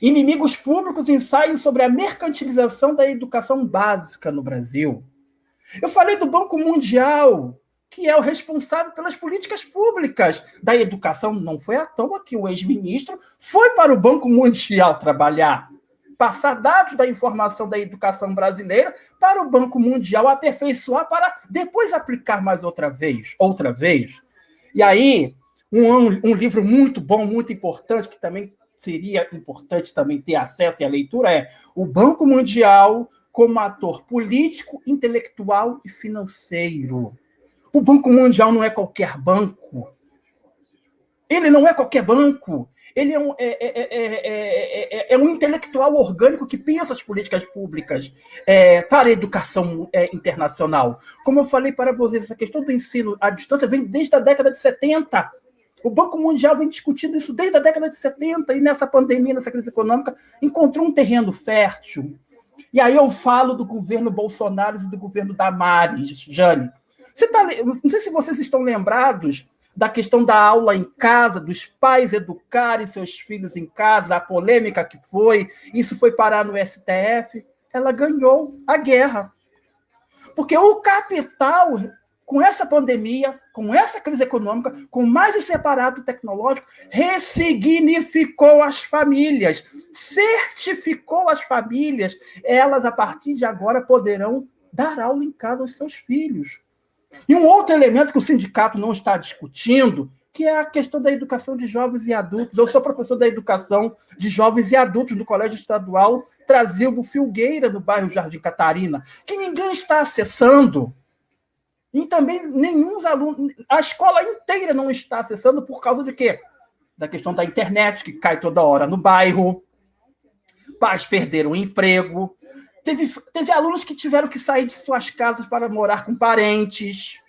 Inimigos Públicos, ensaio sobre a mercantilização da educação básica no Brasil. Eu falei do Banco Mundial, que é o responsável pelas políticas públicas da educação. Não foi à toa que o ex-ministro foi para o Banco Mundial trabalhar, passar dados da informação da educação brasileira para o Banco Mundial aperfeiçoar para depois aplicar mais outra vez. E aí, um livro muito bom, muito importante, que também seria importante também ter acesso à leitura, é O Banco Mundial como ator político, intelectual e financeiro. O Banco Mundial não é qualquer banco. Ele não é qualquer banco. Ele é um intelectual orgânico que pensa as políticas públicas para a educação internacional. Como eu falei para vocês, essa questão do ensino à distância vem desde a década de 70. O Banco Mundial vem discutindo isso desde a década de 70 e nessa pandemia, nessa crise econômica, encontrou um terreno fértil. E aí eu falo do governo Bolsonaro e do governo Damares, Jane. Não sei se vocês estão lembrados da questão da aula em casa, dos pais educarem seus filhos em casa, a polêmica que foi, isso foi parar no STF. Ela ganhou a guerra. Porque o capital, com essa pandemia, com essa crise econômica, com mais esse aparato tecnológico, ressignificou as famílias, certificou as famílias, elas, a partir de agora, poderão dar aula em casa aos seus filhos. E um outro elemento que o sindicato não está discutindo, que é a questão da educação de jovens e adultos. Eu sou professor da educação de jovens e adultos no Colégio Estadual Trasilbo Filgueira, no bairro Jardim Catarina, que ninguém está acessando. E também nenhum aluno, a escola inteira não está acessando por causa de quê? Da questão da internet, que cai toda hora no bairro, pais perderam o emprego, teve alunos que tiveram que sair de suas casas para morar com parentes.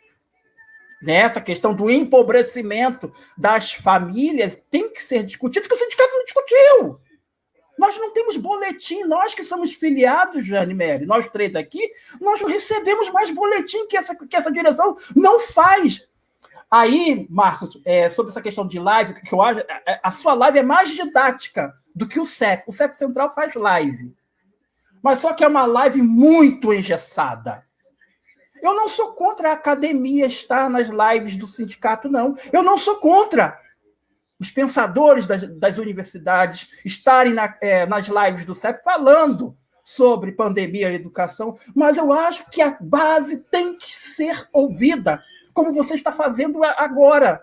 Essa questão do empobrecimento das famílias tem que ser discutido, porque o sindicato não discutiu. Nós não temos boletim, nós que somos filiados, Jane Mary, nós três aqui, nós não recebemos mais boletim que essa direção não faz. Aí, Marcos, sobre essa questão de live, que eu acho, a sua live é mais didática do que o CEP. O CEP Central faz live. Mas só que é uma live muito engessada. Eu não sou contra a academia estar nas lives do sindicato, não. Eu não sou contra os pensadores das universidades estarem nas lives do CEP falando sobre pandemia e educação, mas eu acho que a base tem que ser ouvida, como você está fazendo agora.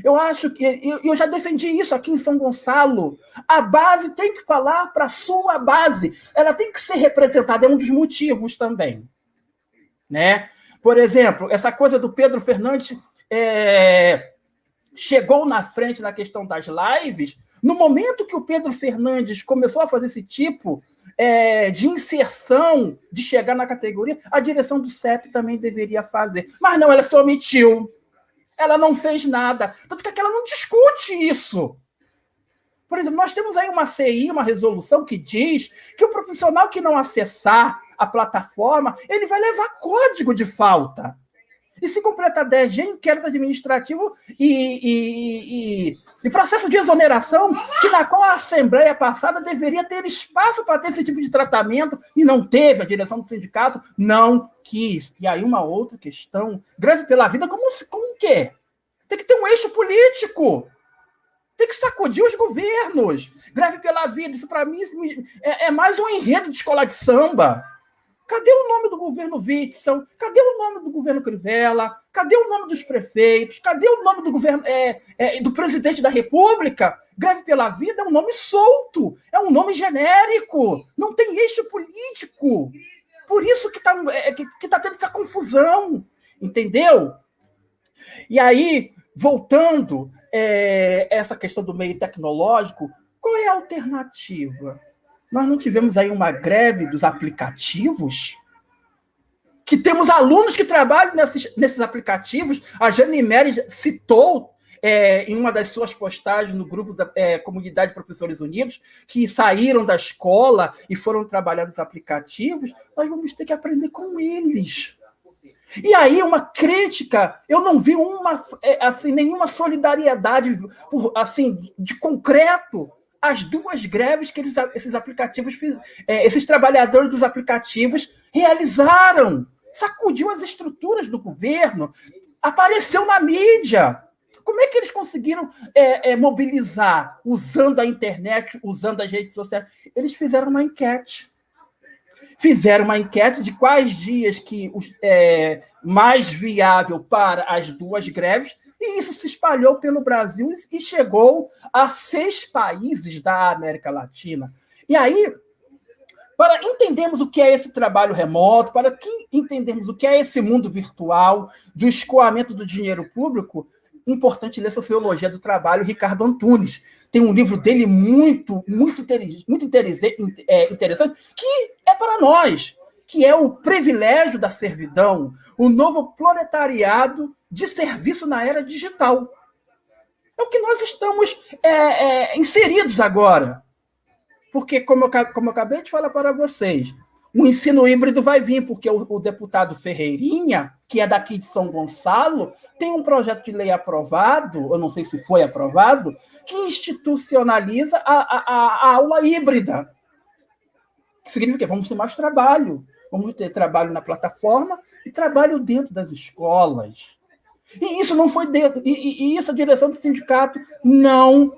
Eu acho que eu já defendi isso aqui em São Gonçalo. A base tem que falar para a sua base. Ela tem que ser representada, é um dos motivos também. Né? Por exemplo, essa coisa do Pedro Fernandes chegou na frente na questão das lives. No momento que o Pedro Fernandes começou a fazer esse tipo de inserção, de chegar na categoria, a direção do CEP também deveria fazer. Mas não, ela se omitiu. Ela não fez nada. Tanto que ela não discute isso. Por exemplo, nós temos aí uma CI, uma resolução que diz que o profissional que não acessar a plataforma, ele vai levar código de falta. E se completar 10 dias, inquérito administrativo e processo de exoneração, que na qual a Assembleia passada deveria ter espaço para ter esse tipo de tratamento, e não teve, a direção do sindicato não quis. E aí uma outra questão, greve pela vida, como o quê? Tem que ter um eixo político. Tem que sacudir os governos. Greve pela vida, isso para mim é mais um enredo de escola de samba. Cadê o nome do governo Witzel? Cadê o nome do governo Crivella? Cadê o nome dos prefeitos? Cadê o nome do governo do presidente da República? Greve pela vida é um nome solto, é um nome genérico, não tem eixo político. Por isso que tá tendo essa confusão, entendeu? E aí, voltando essa questão do meio tecnológico, qual é a alternativa? Nós não tivemos aí uma greve dos aplicativos? Que temos alunos que trabalham nesses aplicativos. A Jane Mary citou em uma das suas postagens no grupo da Comunidade de Professores Unidos, que saíram da escola e foram trabalhar nos aplicativos. Nós vamos ter que aprender com eles. E aí, uma crítica, eu não vi nenhuma solidariedade de concreto as duas greves que esses aplicativos, esses trabalhadores dos aplicativos realizaram. Sacudiu as estruturas do governo. apareceu na mídia. Como é que eles conseguiram mobilizar usando a internet, usando as redes sociais? Eles fizeram uma enquete. Fizeram uma enquete de quais dias que é mais viável para as duas greves, e isso se espalhou pelo Brasil e chegou a 6 países da América Latina. E aí, para entendermos o que é esse trabalho remoto, para que entendermos o que é esse mundo virtual, do escoamento do dinheiro público, importante ler Sociologia do Trabalho, Ricardo Antunes. Tem um livro dele muito interessante, que é para nós, que é o privilégio da servidão, o novo proletariado de serviço na era digital. É o que nós estamos inseridos agora. Porque, como eu acabei de falar para vocês, o ensino híbrido vai vir, porque o deputado Ferreirinha, que é daqui de São Gonçalo, tem um projeto de lei aprovado, eu não sei se foi aprovado, que institucionaliza a aula híbrida. Significa que vamos ter mais trabalho. Vamos ter trabalho na plataforma e trabalho dentro das escolas. E isso não foi dentro. E isso a direção do sindicato não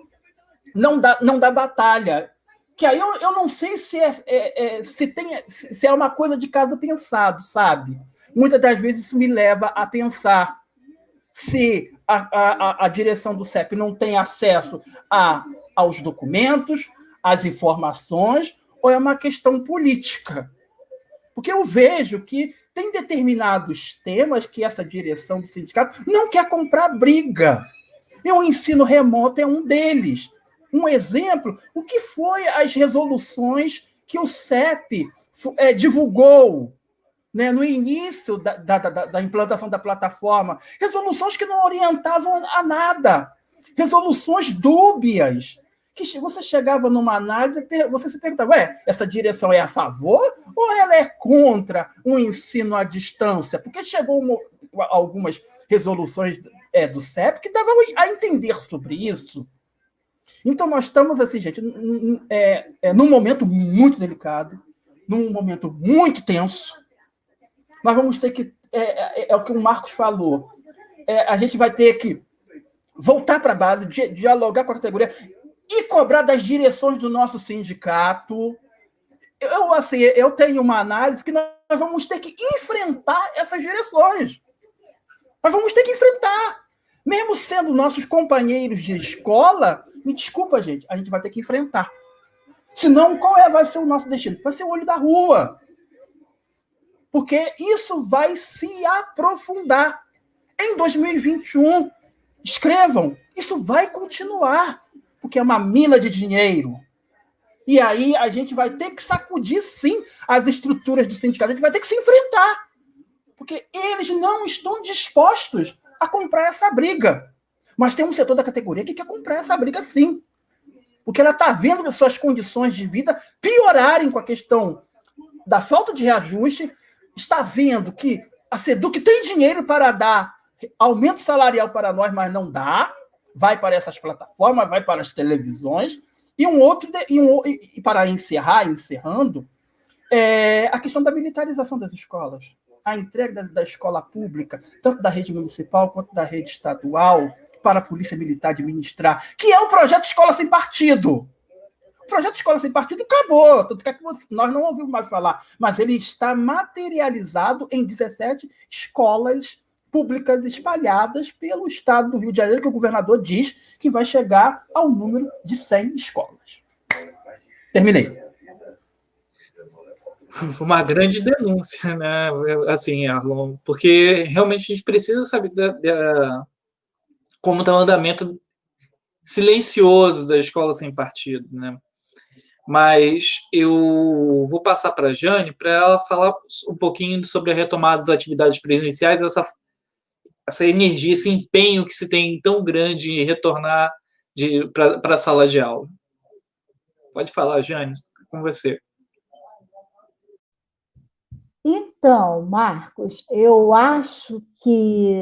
dá batalha. Que aí eu não sei se é uma coisa de caso pensado, sabe? Muitas das vezes isso me leva a pensar se a direção do CEP não tem acesso aos documentos, às informações, ou é uma questão política. Porque eu vejo que tem determinados temas que essa direção do sindicato não quer comprar briga. E o ensino remoto é um deles. Um exemplo, o que foi as resoluções que o CEP divulgou, né, no início da implantação da plataforma? Resoluções que não orientavam a nada. Resoluções dúbias. Que você chegava numa análise, você se perguntava, essa direção é a favor ou ela é contra o ensino à distância? Porque chegou algumas resoluções do CEP que davam a entender sobre isso. Então, nós estamos, assim, gente, num momento muito delicado, num momento muito tenso. Nós vamos ter que... É o que o Marcos falou. A gente vai ter que voltar para a base, dialogar com a categoria e cobrar das direções do nosso sindicato. Eu tenho uma análise que nós vamos ter que enfrentar essas direções. Nós vamos ter que enfrentar. Mesmo sendo nossos companheiros de escola, me desculpa, gente, a gente vai ter que enfrentar. Senão, vai ser o nosso destino? Vai ser o olho da rua. Porque isso vai se aprofundar. Em 2021, escrevam, isso vai continuar. Porque é uma mina de dinheiro. E aí a gente vai ter que sacudir, sim, as estruturas do sindicato. A gente vai ter que se enfrentar. Porque eles não estão dispostos a comprar essa briga. Mas tem um setor da categoria que quer comprar essa briga, sim. Porque ela está vendo as suas condições de vida piorarem com a questão da falta de reajuste, está vendo que a SEDUC tem dinheiro para dar aumento salarial para nós, mas não dá, vai para essas plataformas, vai para as televisões, e para encerrando, a questão da militarização das escolas, a entrega da escola pública, tanto da rede municipal quanto da rede estadual, para a Polícia Militar administrar, que é o projeto Escola Sem Partido. O projeto Escola Sem Partido acabou, tanto que nós não ouvimos mais falar, mas ele está materializado em 17 escolas públicas espalhadas pelo estado do Rio de Janeiro, que o governador diz que vai chegar ao número de 100 escolas. Terminei. Uma grande denúncia, né? Assim, Arlon, porque realmente a gente precisa saber como está o andamento silencioso da escola sem partido, né? Mas eu vou passar para a Jane para ela falar um pouquinho sobre a retomada das atividades presenciais, essa energia, esse empenho que se tem tão grande em retornar para a sala de aula. Pode falar, Jane, com você. Então, Marcos, eu acho que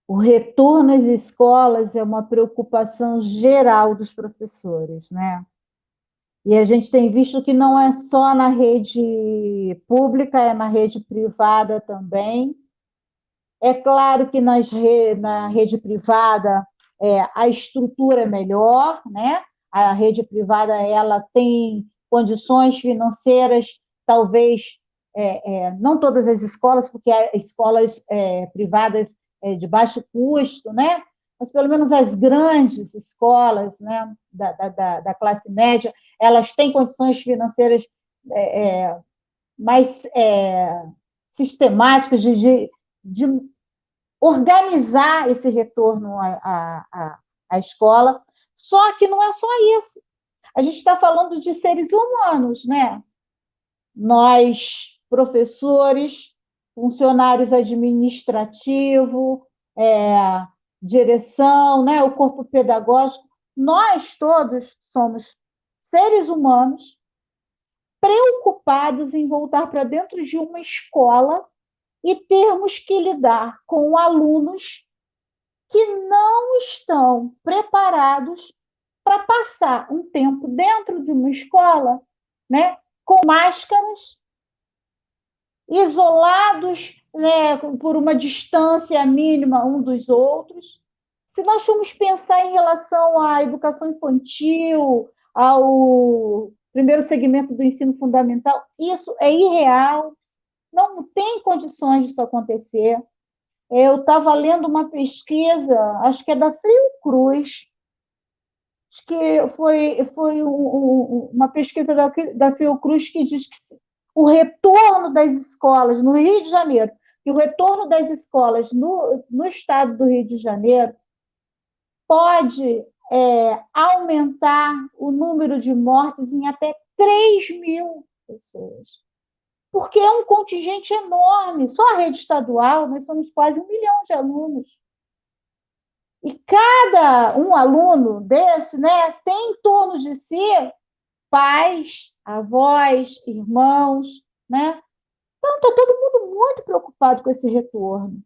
o retorno às escolas é uma preocupação geral dos professores, né? E a gente tem visto que não é só na rede pública, é na rede privada também. É claro que na rede privada a estrutura é melhor, né? A rede privada ela tem condições financeiras, talvez não todas as escolas, porque há escolas privadas de baixo custo, né? Mas pelo menos as grandes escolas, né, da classe média, elas têm condições financeiras mais sistemáticas de organizar esse retorno à escola. Só que não é só isso. A gente está falando de seres humanos, né? Nós, professores, funcionários administrativos, direção, né? O corpo pedagógico, nós todos somos seres humanos preocupados em voltar para dentro de uma escola e termos que lidar com alunos que não estão preparados para passar um tempo dentro de uma escola, né, com máscaras, isolados, né, por uma distância mínima um dos outros. Se nós formos pensar em relação à educação infantil, ao primeiro segmento do ensino fundamental, isso é irreal, não tem condições disso acontecer. Eu estava lendo uma pesquisa, acho que é da Fiocruz, acho que foi uma pesquisa da Fiocruz que diz que o retorno das escolas no Rio de Janeiro, e o retorno das escolas no estado do Rio de Janeiro pode aumentar o número de mortes em até 3.000 pessoas. Porque é um contingente enorme. Só a rede estadual, nós somos quase 1 milhão de alunos. E cada um aluno desse, né, tem em torno de si pais, avós, irmãos, né? Então, está todo mundo muito preocupado com esse retorno.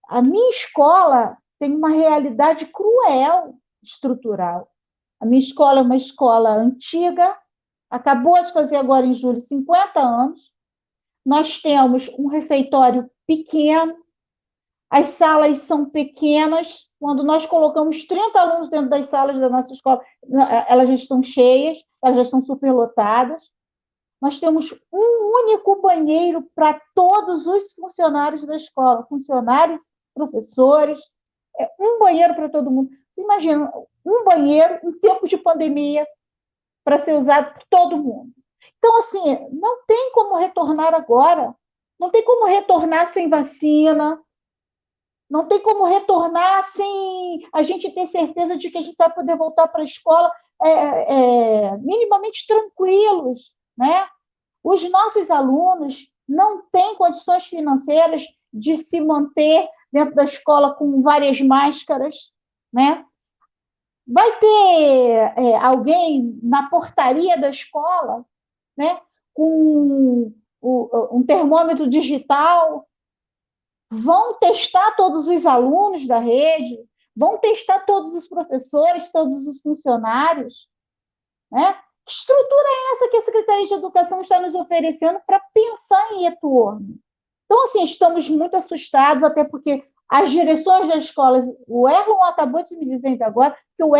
A minha escola tem uma realidade cruel estrutural. A minha escola é uma escola antiga, acabou de fazer agora em julho 50 anos. Nós temos um refeitório pequeno, as salas são pequenas. Quando nós colocamos 30 alunos dentro das salas da nossa escola, elas já estão cheias, elas já estão superlotadas. Nós temos um único banheiro para todos os funcionários da escola, funcionários, professores, um banheiro para todo mundo. Imagina, um banheiro em tempo de pandemia para ser usado por todo mundo. Então, assim, não tem como retornar agora, não tem como retornar sem vacina, não tem como retornar sem a gente ter certeza de que a gente vai poder voltar para a escola minimamente tranquilos, né? Os nossos alunos não têm condições financeiras de se manter dentro da escola com várias máscaras, né? Vai ter alguém na portaria da escola, né, com um termômetro digital, vão testar todos os alunos da rede, vão testar todos os professores, todos os funcionários, né? Que estrutura é essa que a Secretaria de Educação está nos oferecendo para pensar em retorno? Então, assim, estamos muito assustados, até porque as direções das escolas, o Erlon acabou de me dizer agora que eu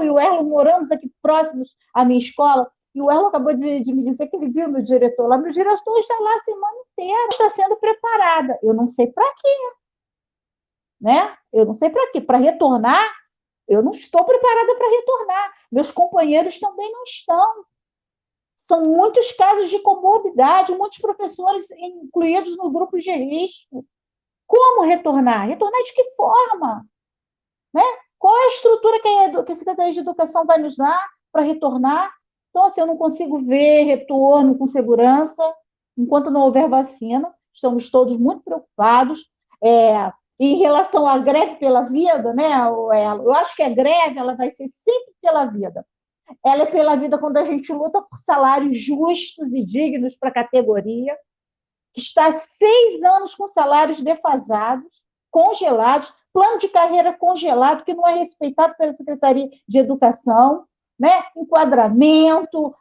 e o Erlon moramos aqui próximos à minha escola, e o Erlon acabou de me dizer que ele viu meu diretor lá. Meu diretor está lá a semana inteira, está sendo preparada. Eu não sei para quê, né? Eu não sei para quê. Para retornar, eu não estou preparada para retornar. Meus companheiros também não estão. São muitos casos de comorbidade, muitos professores incluídos no grupo de risco. Como retornar? Retornar de que forma? Né? Qual é a estrutura que a Secretaria de Educação vai nos dar para retornar? Então, assim, eu não consigo ver retorno com segurança enquanto não houver vacina. Estamos todos muito preocupados. Em relação à greve pela vida, né, eu acho que a greve ela vai ser sempre pela vida. Ela é pela vida quando a gente luta por salários justos e dignos para a categoria, que está há 6 anos com salários defasados, congelados, plano de carreira congelado, que não é respeitado pela Secretaria de Educação, né? Enquadramento,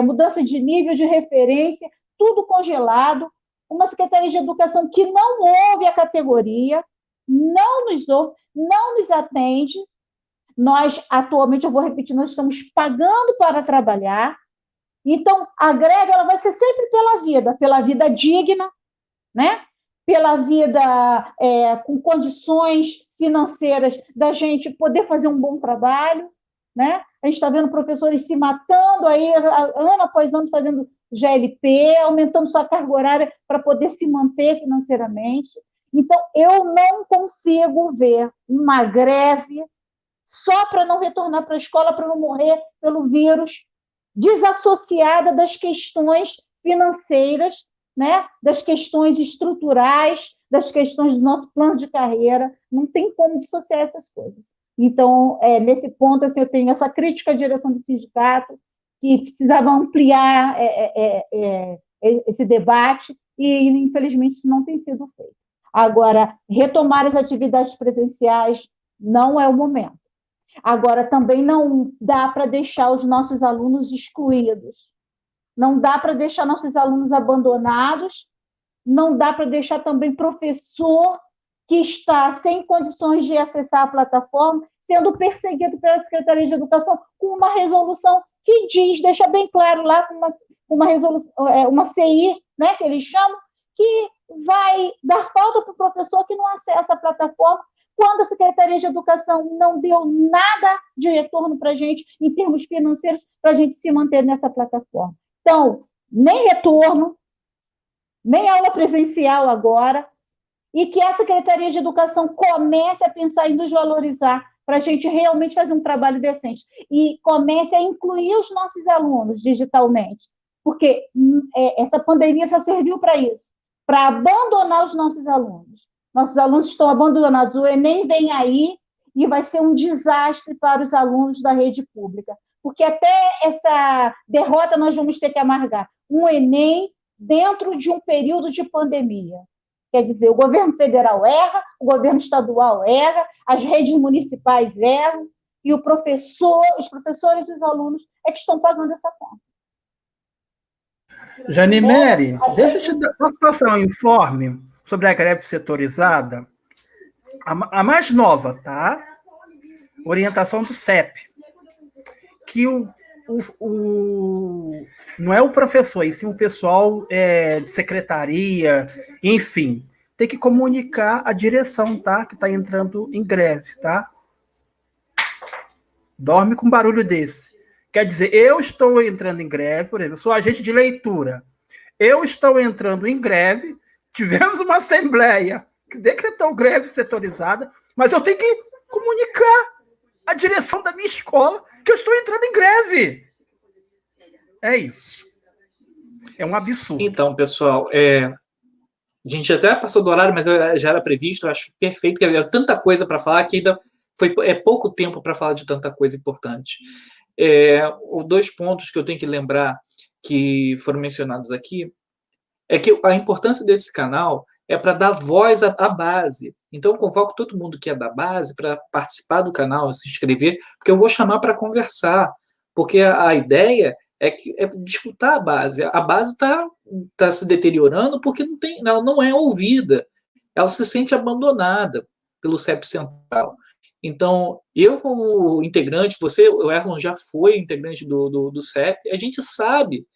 mudança de nível de referência, tudo congelado. uma Secretaria de Educação que não ouve a categoria, não nos ouve, não nos atende. Nós, atualmente, eu vou repetir, nós estamos pagando para trabalhar. Então, a greve ela vai ser sempre pela vida digna, né? Pela vida com condições financeiras da gente poder fazer um bom trabalho, né? A gente está vendo professores se matando aí, ano após ano, fazendo GLP, aumentando sua carga horária para poder se manter financeiramente. Então, eu não consigo ver uma greve só para não retornar para a escola, para não morrer pelo vírus, desassociada das questões financeiras, né? Das questões estruturais, das questões do nosso plano de carreira. Não tem como dissociar essas coisas. Então, nesse ponto, assim, eu tenho essa crítica à direção do sindicato, que precisava ampliar esse debate, e, infelizmente, isso não tem sido feito. Agora, retomar as atividades presenciais não é o momento. Agora, também não dá para deixar os nossos alunos excluídos. Não dá para deixar nossos alunos abandonados, não dá para deixar também professor que está sem condições de acessar a plataforma, sendo perseguido pela Secretaria de Educação com uma resolução que diz, deixa bem claro lá, com uma resolução, uma CI, né, que eles chamam, que vai dar falta para o professor que não acessa a plataforma, quando a Secretaria de Educação não deu nada de retorno para a gente, em termos financeiros, para a gente se manter nessa plataforma. Então, nem retorno, nem aula presencial agora, e que a Secretaria de Educação comece a pensar em nos valorizar para a gente realmente fazer um trabalho decente e comece a incluir os nossos alunos digitalmente, porque essa pandemia só serviu para isso, para abandonar os nossos alunos. Nossos alunos estão abandonados, o Enem vem aí e vai ser um desastre para os alunos da rede pública, porque até essa derrota nós vamos ter que amargar. Um Enem dentro de um período de pandemia. Quer dizer, o governo federal erra, o governo estadual erra, as redes municipais erram, e os professores e os alunos é que estão pagando essa conta. Janimere, posso passar um informe sobre a greve setorizada? A mais nova, tá? Orientação do CEP. Que não é o professor, e sim o pessoal de secretaria, enfim, tem que comunicar a direção, tá? Que está entrando em greve, tá? Dorme com barulho desse. Quer dizer, eu estou entrando em greve, por exemplo, eu sou agente de leitura. Eu estou entrando em greve, tivemos uma assembleia que decretou greve setorizada, mas eu tenho que comunicar a direção da minha escola que eu estou entrando em greve. É isso. É um absurdo. Então, pessoal, a gente até passou do horário, mas já era previsto, eu acho perfeito, que havia tanta coisa para falar que ainda é pouco tempo para falar de tanta coisa importante. Os 2 pontos que eu tenho que lembrar que foram mencionados aqui é que a importância desse canal é para dar voz à base. Então, eu convoco todo mundo que é da base para participar do canal, se inscrever, porque eu vou chamar para conversar, porque a ideia é disputar a base. A base está se deteriorando porque não é ouvida. Ela se sente abandonada pelo CEP Central. Então, eu como integrante, o Erlon já foi integrante do CEP, a gente sabe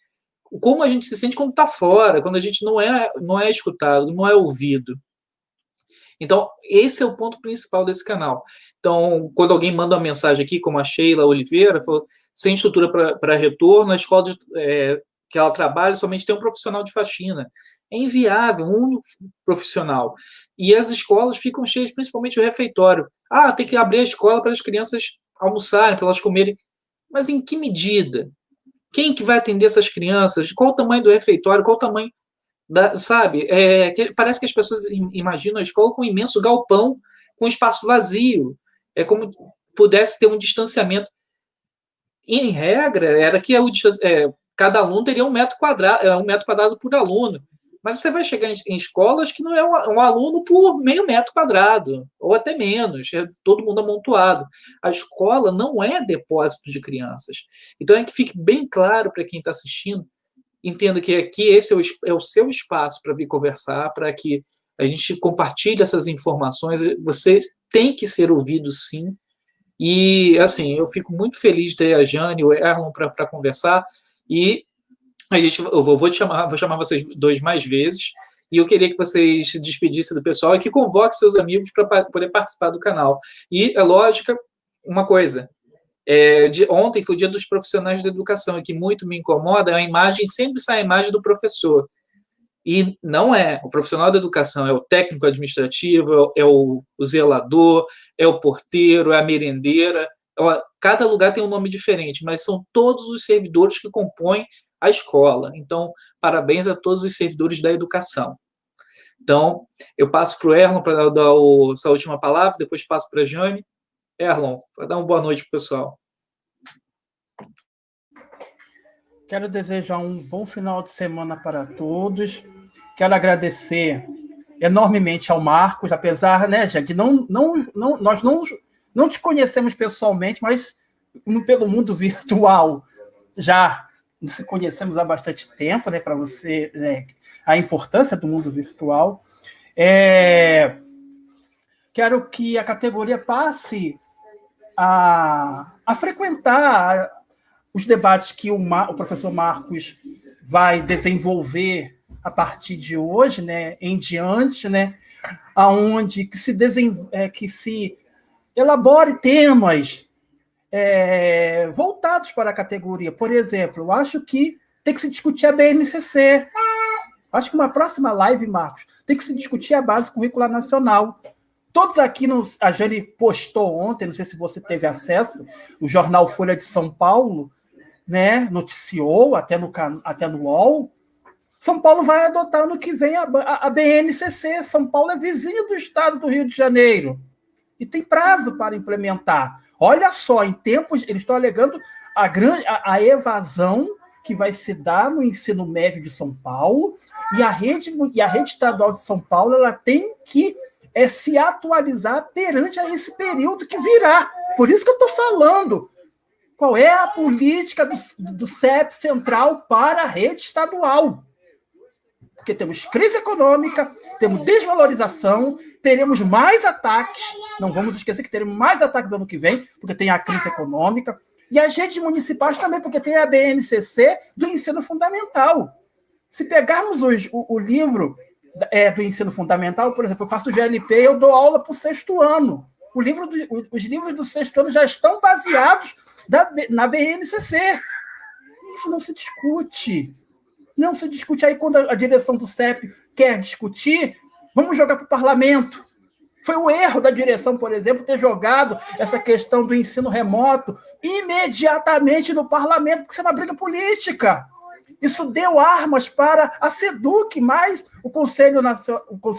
como a gente se sente quando está fora, quando a gente não é escutado, não é ouvido. Então, esse é o ponto principal desse canal. Então, quando alguém manda uma mensagem aqui, como a Sheila Oliveira, falou, sem estrutura para retorno, a escola que ela trabalha somente tem um profissional de faxina. É inviável, um único profissional. E as escolas ficam cheias, principalmente o refeitório. Tem que abrir a escola para as crianças almoçarem, para elas comerem. Mas em que medida? Quem que vai atender essas crianças? Qual o tamanho do refeitório? Qual o tamanho sabe? Parece que as pessoas imaginam a escola com um imenso galpão, com espaço vazio. É como pudesse ter um distanciamento. E, em regra, era que cada aluno teria 1 metro quadrado por aluno. Mas você vai chegar em escolas que não é um aluno por meio metro quadrado, ou até menos, é todo mundo amontoado. A escola não é depósito de crianças. Então, é que fique bem claro para quem está assistindo entenda que aqui esse é o seu espaço para vir conversar, para que a gente compartilhe essas informações. Você tem que ser ouvido, sim. E, assim, eu fico muito feliz de ter a Jane e o Erlon para conversar. E eu vou chamar vocês dois mais vezes. E eu queria que vocês se despedissem do pessoal e que convoquem seus amigos para poder participar do canal. E, é lógica, uma coisa. Ontem foi o dia dos profissionais da educação, e que muito me incomoda, a imagem, sempre sai a imagem do professor. E não é. O profissional da educação é o técnico administrativo, é o zelador, é o porteiro, é a merendeira. Cada lugar tem um nome diferente, mas são todos os servidores que compõem a escola. Então, parabéns a todos os servidores da educação. Então, eu passo para o Erlon para dar essa última palavra, depois passo para a Jane. Erlon, para dar uma boa noite para o pessoal. Quero desejar um bom final de semana para todos. Quero agradecer enormemente ao Marcos, apesar, né, de nós não te conhecemos pessoalmente, mas pelo mundo virtual já nos conhecemos há bastante tempo, né, para você, né, a importância do mundo virtual. Quero que a categoria passe a frequentar os debates que o professor Marcos vai desenvolver a partir de hoje, né, em diante, né, aonde que se elabore temas voltados para a categoria. Por exemplo, eu acho que tem que se discutir a BNCC. Acho que uma próxima live, Marcos, tem que se discutir a base curricular nacional. Todos aqui, a Jane postou ontem, não sei se você teve acesso, o jornal Folha de São Paulo, né, noticiou, até no UOL, São Paulo vai adotar ano que vem a BNCC. São Paulo é vizinho do estado do Rio de Janeiro e tem prazo para implementar. Olha só, em tempos, eles estão alegando a evasão que vai se dar no ensino médio de São Paulo, e a rede estadual de São Paulo ela tem que se atualizar perante a esse período que virá. Por isso que eu estou falando. Qual é a política do CEP central para a rede estadual? Porque temos crise econômica, temos desvalorização, teremos mais ataques, não vamos esquecer que teremos mais ataques ano que vem, porque tem a crise econômica, e as redes municipais também, porque tem a BNCC do ensino fundamental. Se pegarmos o livro do ensino fundamental, por exemplo, eu faço GLP, eu dou aula para o 6º ano. Os livros do 6º ano já estão baseados na BNCC. Isso não se discute. Não se discute. Aí, quando a direção do CEP quer discutir, vamos jogar para o parlamento. Foi um erro da direção, por exemplo, ter jogado essa questão do ensino remoto imediatamente no parlamento, porque isso é uma briga política. Isso deu armas para a SEDUC, mais o Conselho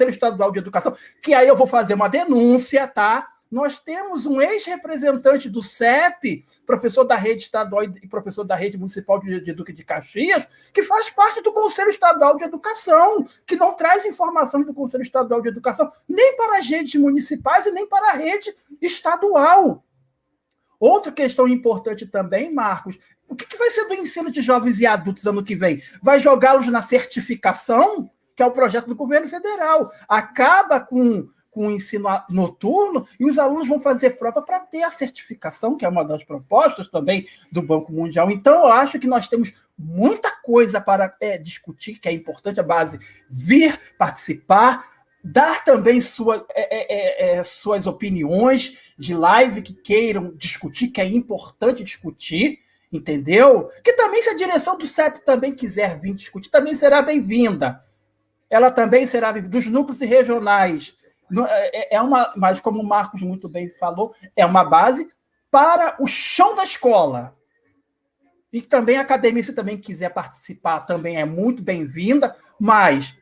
Estadual de Educação, que aí eu vou fazer uma denúncia, tá? Nós temos um ex-representante do CEP, professor da rede estadual e professor da rede municipal de Duque de Caxias, que faz parte do Conselho Estadual de Educação, que não traz informações do Conselho Estadual de Educação nem para as redes municipais e nem para a rede estadual. Outra questão importante também, Marcos, o que vai ser do ensino de jovens e adultos ano que vem? Vai jogá-los na certificação, que é o projeto do governo federal. Acaba com o ensino noturno e os alunos vão fazer prova para ter a certificação, que é uma das propostas também do Banco Mundial. Então, eu acho que nós temos muita coisa para discutir, que é importante a base vir participar, dar também suas opiniões de live que queiram discutir, que é importante discutir, entendeu? Que também, se a direção do CEP também quiser vir discutir, também será bem-vinda. Ela também será bem-vinda. Dos núcleos regionais, mas como o Marcos muito bem falou, é uma base para o chão da escola. E também a academia, se também quiser participar, também é muito bem-vinda, mas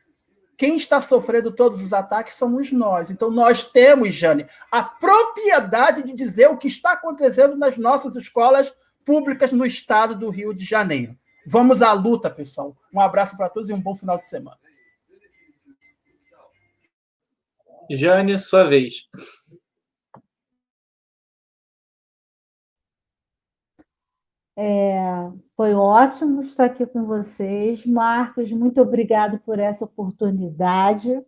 quem está sofrendo todos os ataques somos nós. Então, nós temos, Jane, a propriedade de dizer o que está acontecendo nas nossas escolas públicas no estado do Rio de Janeiro. Vamos à luta, pessoal. Um abraço para todos e um bom final de semana. Jane, sua vez. Foi ótimo estar aqui com vocês. Marcos, muito obrigado por essa oportunidade.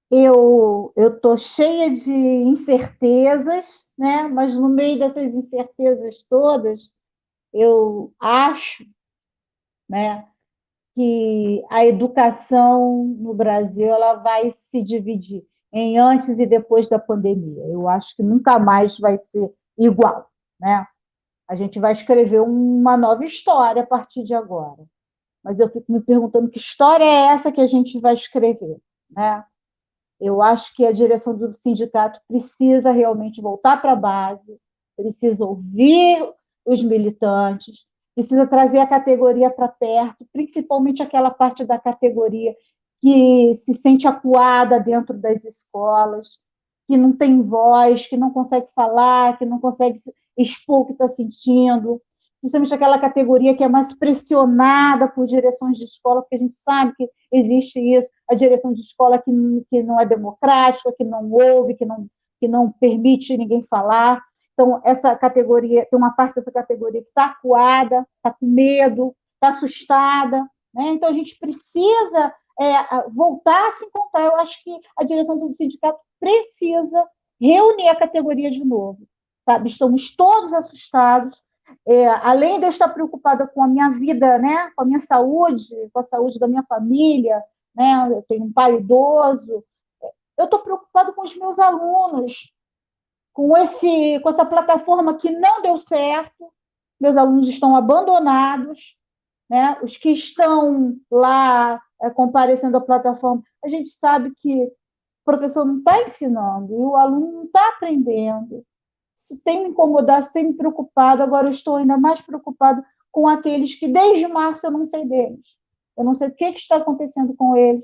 Eu estou cheia de incertezas, né? Mas no meio dessas incertezas todas, eu acho, né, que a educação no Brasil ela vai se dividir em antes e depois da pandemia. Eu acho que nunca mais vai ser igual, né? A gente vai escrever uma nova história a partir de agora. Mas eu fico me perguntando que história é essa que a gente vai escrever, né? Eu acho que a direção do sindicato precisa realmente voltar para a base, precisa ouvir os militantes, precisa trazer a categoria para perto, principalmente aquela parte da categoria que se sente acuada dentro das escolas, que não tem voz, que não consegue falar, que não consegue expor o que está sentindo, principalmente aquela categoria que é mais pressionada por direções de escola, porque a gente sabe que existe isso, a direção de escola que não é democrática, que não ouve, que não permite ninguém falar. Então, essa categoria, tem uma parte dessa categoria que está acuada, está com medo, está assustada, né? Então, a gente precisa voltar a se encontrar. Eu acho que a direção do sindicato precisa reunir a categoria de novo. Sabe? Estamos todos assustados, além de eu estar preocupada com a minha vida, né, com a minha saúde, com a saúde da minha família, né, eu tenho um pai idoso, eu estou preocupada com os meus alunos, com essa plataforma que não deu certo, meus alunos estão abandonados, né, os que estão lá comparecendo à plataforma, a gente sabe que o professor não está ensinando e o aluno não está aprendendo. Isso tem me incomodado, isso tem me preocupado. Agora eu estou ainda mais preocupado com aqueles que desde março eu não sei deles. Eu não sei o que está acontecendo com eles.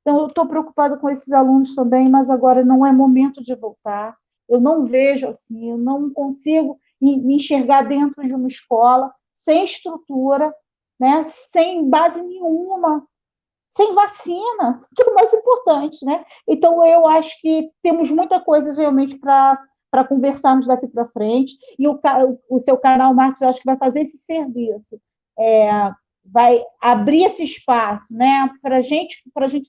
Então, eu estou preocupado com esses alunos também, mas agora não é momento de voltar. Eu não vejo assim, eu não consigo me enxergar dentro de uma escola sem estrutura, né, sem base nenhuma, sem vacina, que é o mais importante, né? Então, eu acho que temos muita coisa realmente para conversarmos daqui para frente, e o seu canal, Marcos, eu acho que vai fazer esse serviço, vai abrir esse espaço, né, para a gente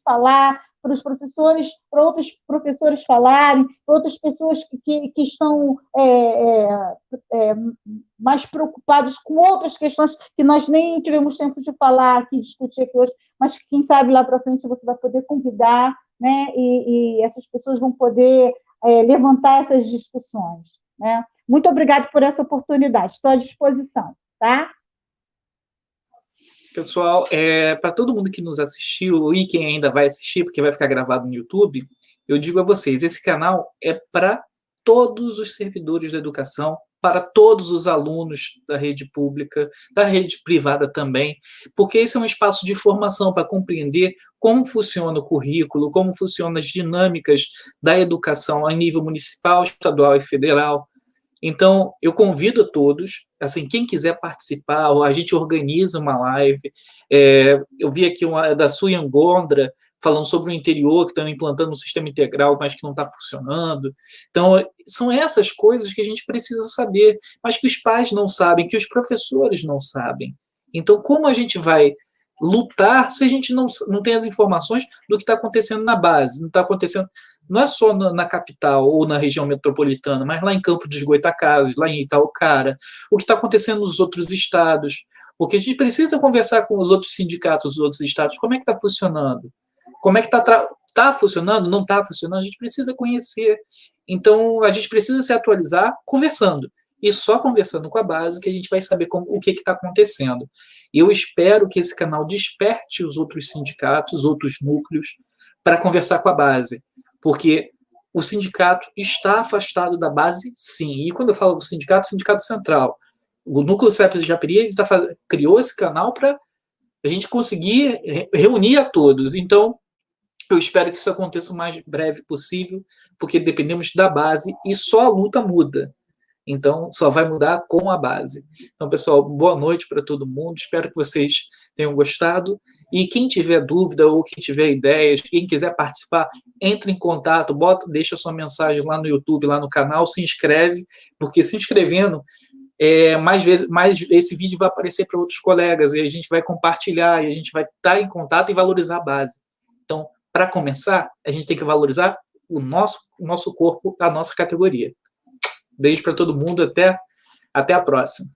falar, para os professores, para outros professores falarem, para outras pessoas que estão mais preocupados com outras questões que nós nem tivemos tempo de falar aqui, discutir aqui hoje, mas quem sabe lá para frente você vai poder convidar, né, e essas pessoas vão poder levantar essas discussões, né? Muito obrigada por essa oportunidade, estou à disposição, tá? Pessoal, para todo mundo que nos assistiu e quem ainda vai assistir, porque vai ficar gravado no YouTube, eu digo a vocês, esse canal é para todos os servidores da educação, para todos os alunos da rede pública, da rede privada também, porque esse é um espaço de formação para compreender como funciona o currículo, como funcionam as dinâmicas da educação a nível municipal, estadual e federal. Então, eu convido a todos, assim, quem quiser participar, ou a gente organiza uma live. Eu vi aqui uma da Suyan Gondra, falando sobre o interior, que estão implantando um sistema integral, mas que não está funcionando. Então, são essas coisas que a gente precisa saber, mas que os pais não sabem, que os professores não sabem. Então, como a gente vai lutar se a gente não tem as informações do que está acontecendo na base, não está acontecendo... Não é só na capital ou na região metropolitana, mas lá em Campo dos Goytacazes, lá em Itaocara, o que está acontecendo nos outros estados. Porque a gente precisa conversar com os outros sindicatos dos outros estados, como é que está funcionando? Como é que está funcionando? Não está funcionando? A gente precisa conhecer. Então, a gente precisa se atualizar conversando. E só conversando com a base que a gente vai saber o que está acontecendo. E eu espero que esse canal desperte os outros sindicatos, os outros núcleos, para conversar com a base. Porque o sindicato está afastado da base, sim. E quando eu falo do sindicato, o sindicato central. O Núcleo CEPES de Japeri criou esse canal para a gente conseguir reunir a todos. Então, eu espero que isso aconteça o mais breve possível, porque dependemos da base e só a luta muda. Então, só vai mudar com a base. Então, pessoal, boa noite para todo mundo. Espero que vocês tenham gostado. E quem tiver dúvida ou quem tiver ideias, quem quiser participar, entre em contato, deixa sua mensagem lá no YouTube, lá no canal, se inscreve, porque se inscrevendo, mais esse vídeo vai aparecer para outros colegas, e a gente vai compartilhar, e a gente vai estar em contato e valorizar a base. Então, para começar, a gente tem que valorizar o nosso corpo, a nossa categoria. Beijo para todo mundo, até a próxima.